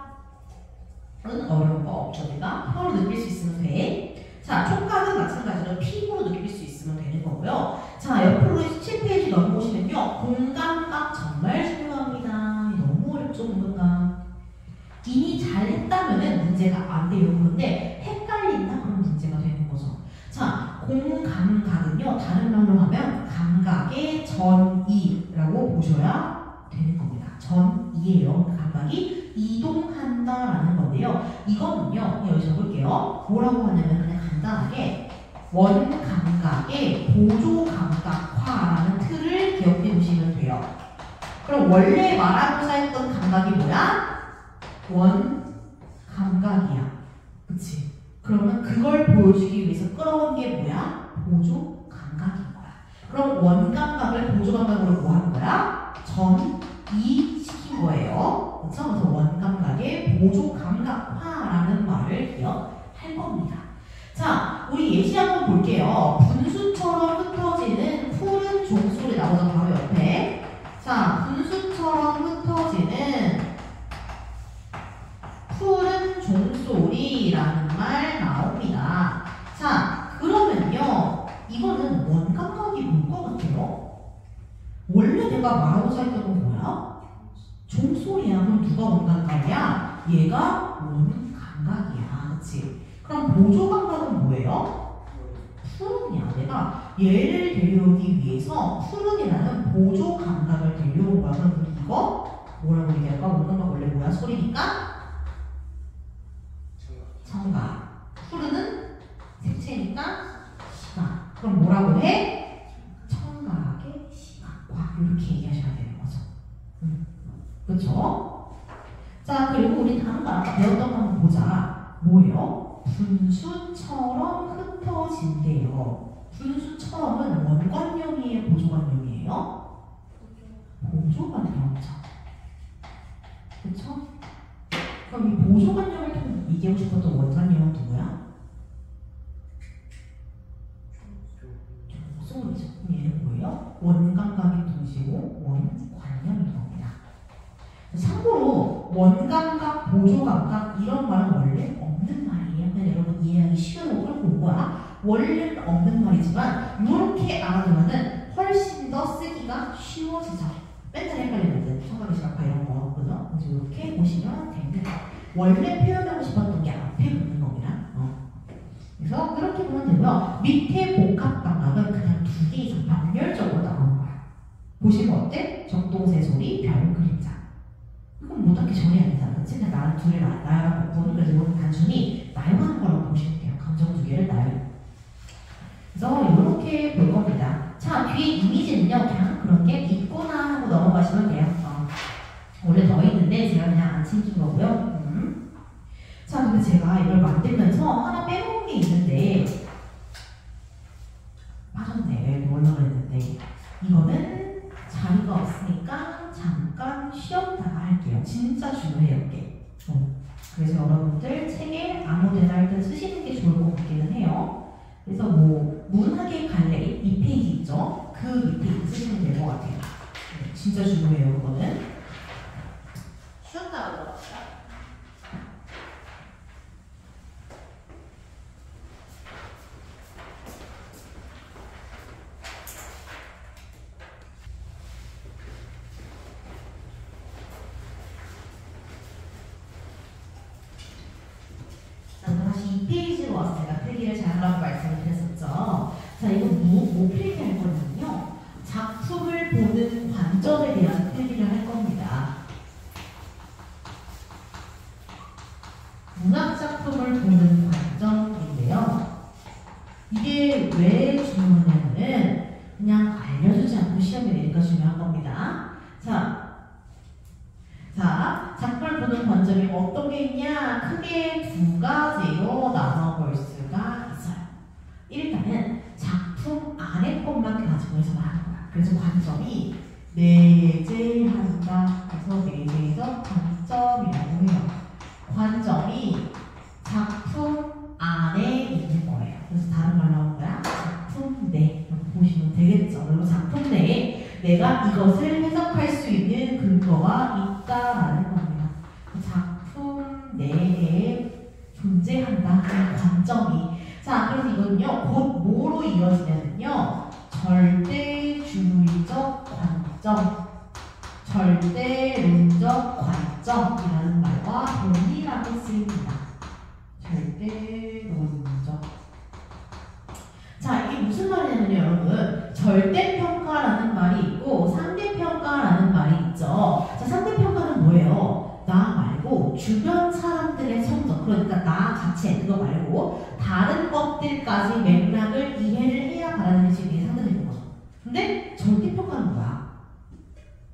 [SPEAKER 1] 어려운 거 없죠. 우리가 혀로 느낄 수 있으면 돼. 자, 촉각은 마찬가지로 피부로 느낄 수 있으면 되는 거고요. 자, 옆으로 17페이지 넘어오시면요, 공감각 정말 중요합니다. 너무 어렵죠, 공감각. 이미 잘했다면은 문제가 안 돼요. 그런데 헷갈린다 그런 문제가 되는 거죠. 자, 공감각은요, 다른 말로 하면 감각의 전이라고 보셔야 되는 겁니다. 전이에요. 감각이 이동한다라는 건데요. 이거는요, 여기 적을게요. 뭐라고 하냐면 그냥 간단하게 원감각의 보조감각화라는 틀을 기억해 두시면 돼요. 그럼 원래 말하고자 했던 감각이 뭐야? 원감각이야. 그치? 그러면 그걸 보여주기 위해서 끌어온 게 뭐야? 보조감각인 거야. 그럼 원감각을 보조감각으로 뭐 하는 거야? 전이시킨 거예요. 그렇죠? 그래서 원감각의 보조감각화라는 말을 기억할 겁니다. 자, 우리 예시 한번 볼게요. 분수처럼 흩어지는 푸른 종소리 나오죠, 바로 옆에. 자, 분수처럼 흩어지는 푸른 종소리라는 말 나옵니다. 자, 그러면요, 이거는 원감각이 뭘 것 같아요? 원래 내가 말하고자 했던 건 뭐야? 종소리야. 그럼 누가 원감각이야? 얘가 원감각이야. 그치? 그럼 보조감각은 뭐예요? 푸른이야. 내가 얘를 데려오기 위해서 푸른이라는 보조감각을 데려온 거야. 그럼 이거 뭐라고 얘기할까? 원감각 원래 뭐야? 소리니까? 청각. 푸른은 색채니까 시각. 그럼 뭐라고 해? 청각의 시각과 이렇게 얘기하셔야 되는 거죠. 그렇죠? 자, 그리고 우리 다른 거 아까 배웠던 거 한번 보자. 뭐예요? 분수처럼 흩어진대요. 분수처럼은 원관념이에요? 보조관념이에요? 보조관념이죠. 그쵸? 그럼 이 보조관념을 통해 얘기하고 싶었던 원관념은 누구야? 종소리죠. 얘는 뭐예요? 원감각의 동시고 원관념인 겁니다. 참고로 원감각, 보조감각 이런 말은 원래 없는 말이에요. 그냥 여러분 이해하기 쉬우려고 끌고 온 거야. 원래는 없는 말이지만 이렇게 알아두면은 훨씬 더 쓰기가 쉬워지죠. 맨날 헷갈리는데 청각의 시각화 이런 거, 그죠? 그래서 이렇게 보시면 됩니다. 원래 표현하고 싶었던 게 앞에 붙는 겁니다. 그래서 그렇게 보면 되고요. 밑에 복합감각은 그냥 두 개 이상 병렬적으로 나오는 거야. 보시면 어때? 적동새 소리, 별, 그림자. 이건 못하게 전혀 안 되잖아. 그치? 그냥 나는 둘이 나랑 복부는 그래서 이건 단순히 나열하는 거라고 보시면 돼요. 감정 두 개를 나열. 그래서 이렇게 볼 겁니다. 자, 뒤에 이미지는요, 그냥 그런 게 있구나 하고 넘어가시면 돼요. 원래 더 있는데 제가 그냥 안 챙긴 거고요. 자, 근데 제가 이걸 만들면서 하나 빼먹은 게 있는데 빠졌네. 뭘로 그랬는데 이거는 자리가 없으니까 잠깐 쉬었다가 할게요. 진짜 중요해요, 이게. 그래서 여러분들 책에 아무데나 할 때 쓰시는 게 좋을 것 같기는 해요. 그래서 뭐 문학의 갈래 2페이지 있죠? 그 밑에 쓰시면 될 것 같아요. 진짜 중요해요, 그거는. 쉬었다가 들어갑시다. 다시 2페이지로 와서 제가 필기를 잘하라고 말씀을 드렸었죠. 자, 이거 뭐 필기할 거냐면요. 작품을 보는 관점에 대한 필기를 할 겁니다. 문학 작품을 보는 관점인데요. 이게 왜 중요하냐면은 그냥 알려주지 않고 시험에 내니까 중요한 겁니다. 자, 작품을 보는 관점이 어떤 게 있냐? 크게 두 가지로 나눠볼 수가 있어요. 일단은 작품 안에 것만 가지고 해서 말하는 거야. 그래서 관점이 내재한다. 그래서 내재적 관점이라고 해요. 관점이 작품 안에 있는 거예요. 그래서 다른 말로 하는 거야. 작품 내. 이렇게 보시면 되겠죠. 그리고 작품 내에 내가 이것을 해석할 수 있는 근거가 있다라는 겁니다. 작품 내에 존재한다 하는 관점이. 자, 그래서 이건요, 곧 뭐로 이어지냐면요, 절대주의적 관점, 절대론적 관점이라는 말과 동일하게 쓰입니다. 절대론적. 자, 이게 무슨 말이냐면요, 여러분. 절대평가라는 말이 있고 상대평가라는 말이 있죠. 자, 상대평가는 뭐예요? 나 말고 주변 사람들의 성적, 그러니까 나 자체, 그거 말고 다른 것들까지 맥락을 이해를 해야 받아들일 게 상대적인 거죠. 근데 절대평가는 뭐야?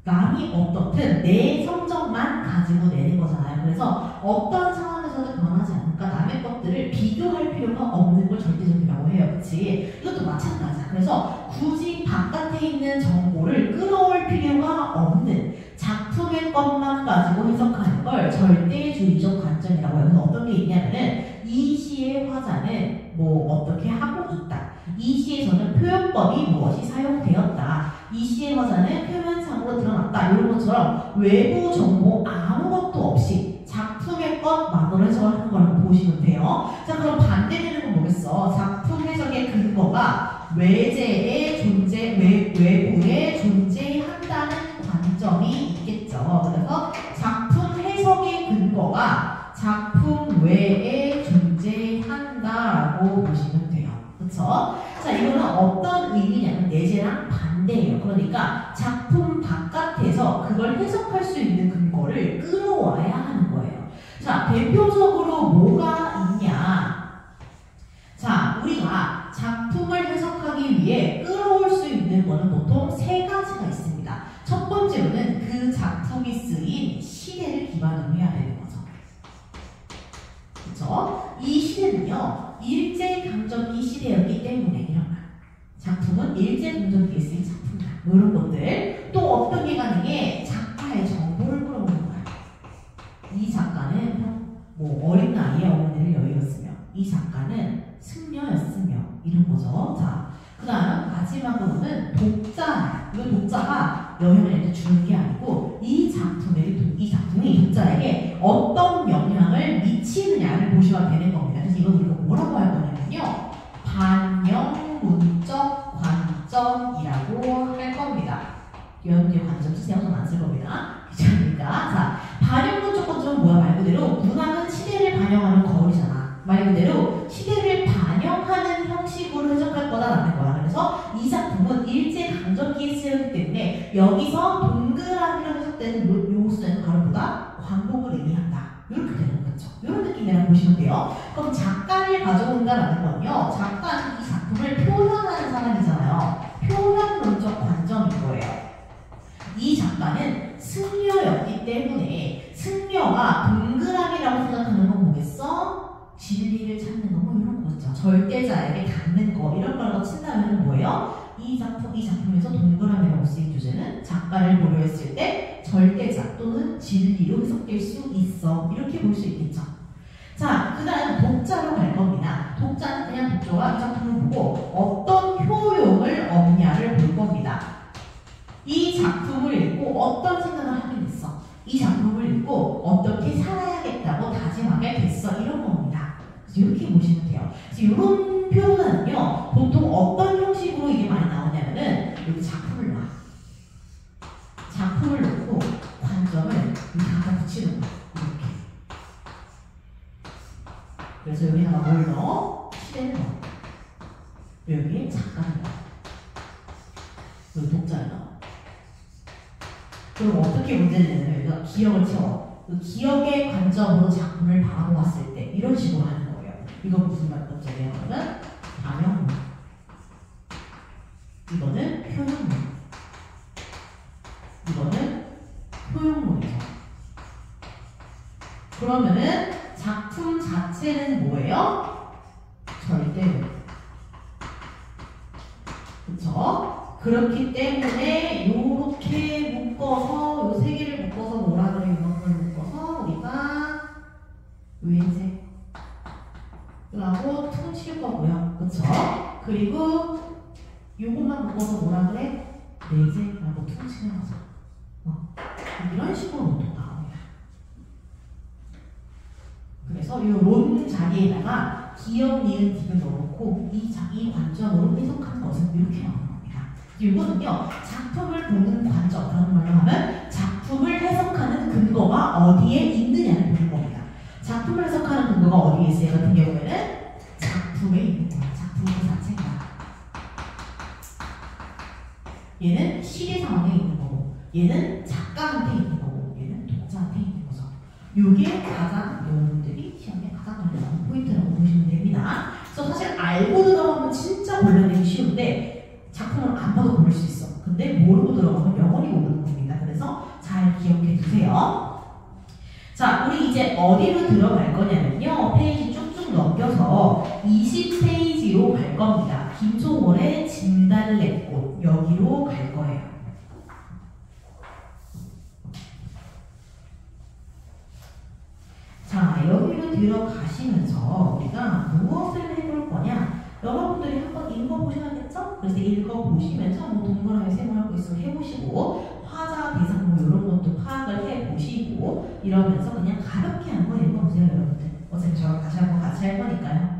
[SPEAKER 1] 남이 어떻든 내 성적만 가지고 내는 거잖아요. 그래서 어떤 상황에서도 변하지 않으니까 남의 것들을 비교할 필요가 없는 걸 절대적이라고 해요. 그치? 이것도 마찬가지야. 그래서 굳이 바깥에 있는 정보를 끌어올 필요가 없는 작품의 것만 가지고 해석하는 걸 절대주의적 관점이라고 해요. 그래서 어떤 게 있냐면은 이 시의 화자는 뭐 어떻게 하고 있다. 이 시에서는 표현법이 무엇이 사용되었다. 이 시의 화자는 표면상으로 드러났다. 이런 것처럼 외부 정보 아무것도 없이 작품의 것만으로 해석을 하는 거라고 보시면 돼요. 자, 그럼 반대되는 건 뭐겠어? 작품 해석의 근거가 외재의 존재, 외부에 존재한다는 관점이 있겠죠. 그래서 작품 해석의 근거가 작품 외에 존재한다라고 보시면 돼요. 그쵸? 자, 이거는 어떤 의미냐면 내재랑 반대예요. 그러니까 작품 바깥에서 그걸 해석할 수 있는 근거를 끌어와야 하는 거예요. 자, 대표적으로 뭐가 있냐? 자, 우리가 작품을 해석하기 위해 끌어올 수 있는 거는 보통 세 가지가 있습니다. 첫 번째로는 그 작품이 쓰인 시대를 기반으로 해야 되는 거죠. 그쵸? 이 시대는요, 일제강점기 시대였기 때문에 이런 말. 작품은 일제강점기에 쓰인 작품이다. 뭐 이런 것들. 또 어떤 게 가능해? 작가의 정보를 물어보는 거야. 이 작가는 뭐 어린 나이에 어머니를 여의었으며, 이 작가는 승려였으며, 이런 거죠. 자, 그 다음 마지막으로는 독자. 이 독자가 영향을 주는 게 아니고 이 작품이 독자에게 어떤 영향을 미치느냐를 보셔야 되는 겁니다. 그래서 이거 우리가 뭐라고 할 거냐면요, 반영 문적 관점이라고 할 겁니다. 여러분들 관점 쓰세요. 저는 안 쓸 겁니다. 귀찮으니까. 자, 반영 문적 관점은 뭐야? 말 그대로 문학은 시대를 반영하는 거울이잖아. 말 그대로 시대를 반영하는 형식으로 해석할 거다라는 거야. 그래서 이 작품은 일제강점기에 쓰였기 때문에 여기서 동그라미로 해석되는 요소는 바로 뭐다? 광복을 의미한다. 이렇게 되는 거죠. 이런 느낌이라고 보시면 돼요. 그럼 작가를 가져온다라는 건요, 작가는 이 작품을 표현하는 사람이잖아요. 표현론적 관점인 거예요. 이 작가는 승려였기 때문에 승려가 동그라미라고 생각하는 건 뭐겠어? 진리를 찾는 거, 뭐 이런 거죠. 절대자에게 닿는 거, 이런 걸로 친다면 뭐예요? 이 작품에서 동그라미라고 쓰인 주제는 작가를 고려했을 때 절대자 또는 진리로 해석될 수 있어. 이렇게 볼 수 있겠죠. 자, 그 다음 독자로 갈 겁니다. 독자는 그냥 독자가 이 작품을 보고 어떤 효용을 얻냐를 볼 겁니다. 이 작품을 읽고 어떤 생각을 하게 됐어? 이 작품을 읽고 어떻게 살아야겠다고 다짐하게 됐어? 이런 겁니다. 그래서 이렇게 보시면 돼요. 그래서 이런 표현은요, 보통 어떤 형식으로 이게 많이 나오냐면은 여기 작품을 놔. 작품을 놓고 관점을 여기 갖다 붙이는 거야. 이렇게. 그래서 여기다가 뭘 넣어? 시대를 넣어. 여기 작가를 넣어. 여기 독자를 넣어. 그럼 어떻게 문제를 내냐면 여기가 기억을 채워. 그 기억의 관점으로 작품을 바라보았을 때 이런 식으로 하는 거예요. 이거 무슨 말이에요? 그러면 반영문. 이거는 표현문. 이거는 효용문이죠. 그러면은 작품 자체는 뭐예요? 절대문. 그쵸? 그렇기 때문에 요렇게 묶어서 요 세 개를 묶어서 뭐라 그래? 이만큼 묶어서 우리가 외재 라고 퉁칠 거고요. 그쵸? 그리고 요것만 묶어서 뭐라 그래? 내재라고 퉁치는 거죠. 이런 식으로 보통 나옵니다. 그래서 이 론 자리에다가 기억, 니은, 딕을 넣어놓고 이 관점으로 해석하는 것은 이렇게 나오는 겁니다. 이거는요, 작품을 보는 관점, 다른 말로 하면 작품을 해석하는 근거가 어디에 있느냐를 보는 겁니다. 작품을 해석하는 근거가 어디에 있어요? 같은 경우에는 작품에 있는 거야. 작품 그 자체가. 얘는 시대 상황에 있는 거고, 얘는 작가한테 있는 거고, 얘는 독자한테 있는 거죠. 요게 가장 여러분들이 시험에 가장 많이 나오는 포인트라고 보시면 됩니다. 그래서 사실 알고 들어가면 진짜 골라내기 쉬운데 작품을 안 봐도 고를 수 있어. 근데 모르고 들어가면 영원히 모르는 겁니다. 그래서 잘 기억해 두세요. 자, 우리 이제 어디로 들어갈 거냐면요. 페이지 쭉쭉 쭉 넘겨서 20페이지로 갈 겁니다. 김종월의 진달래꽃 여기로 갈 거예요. 자, 여기로 들어가시면서 우리가 무엇을 해볼 거냐? 여러분들이 한번 읽어보셔야겠죠? 그래서 읽어보시면서 뭐 동그라미 세모하고 있으면 해보시고 화자 대상 뭐 이런 것도 파악을 해보시고 이러면서 그냥 가볍게 한번 읽어보세요, 여러분들. 어차피 저랑 다시 한번 같이 할 거니까요.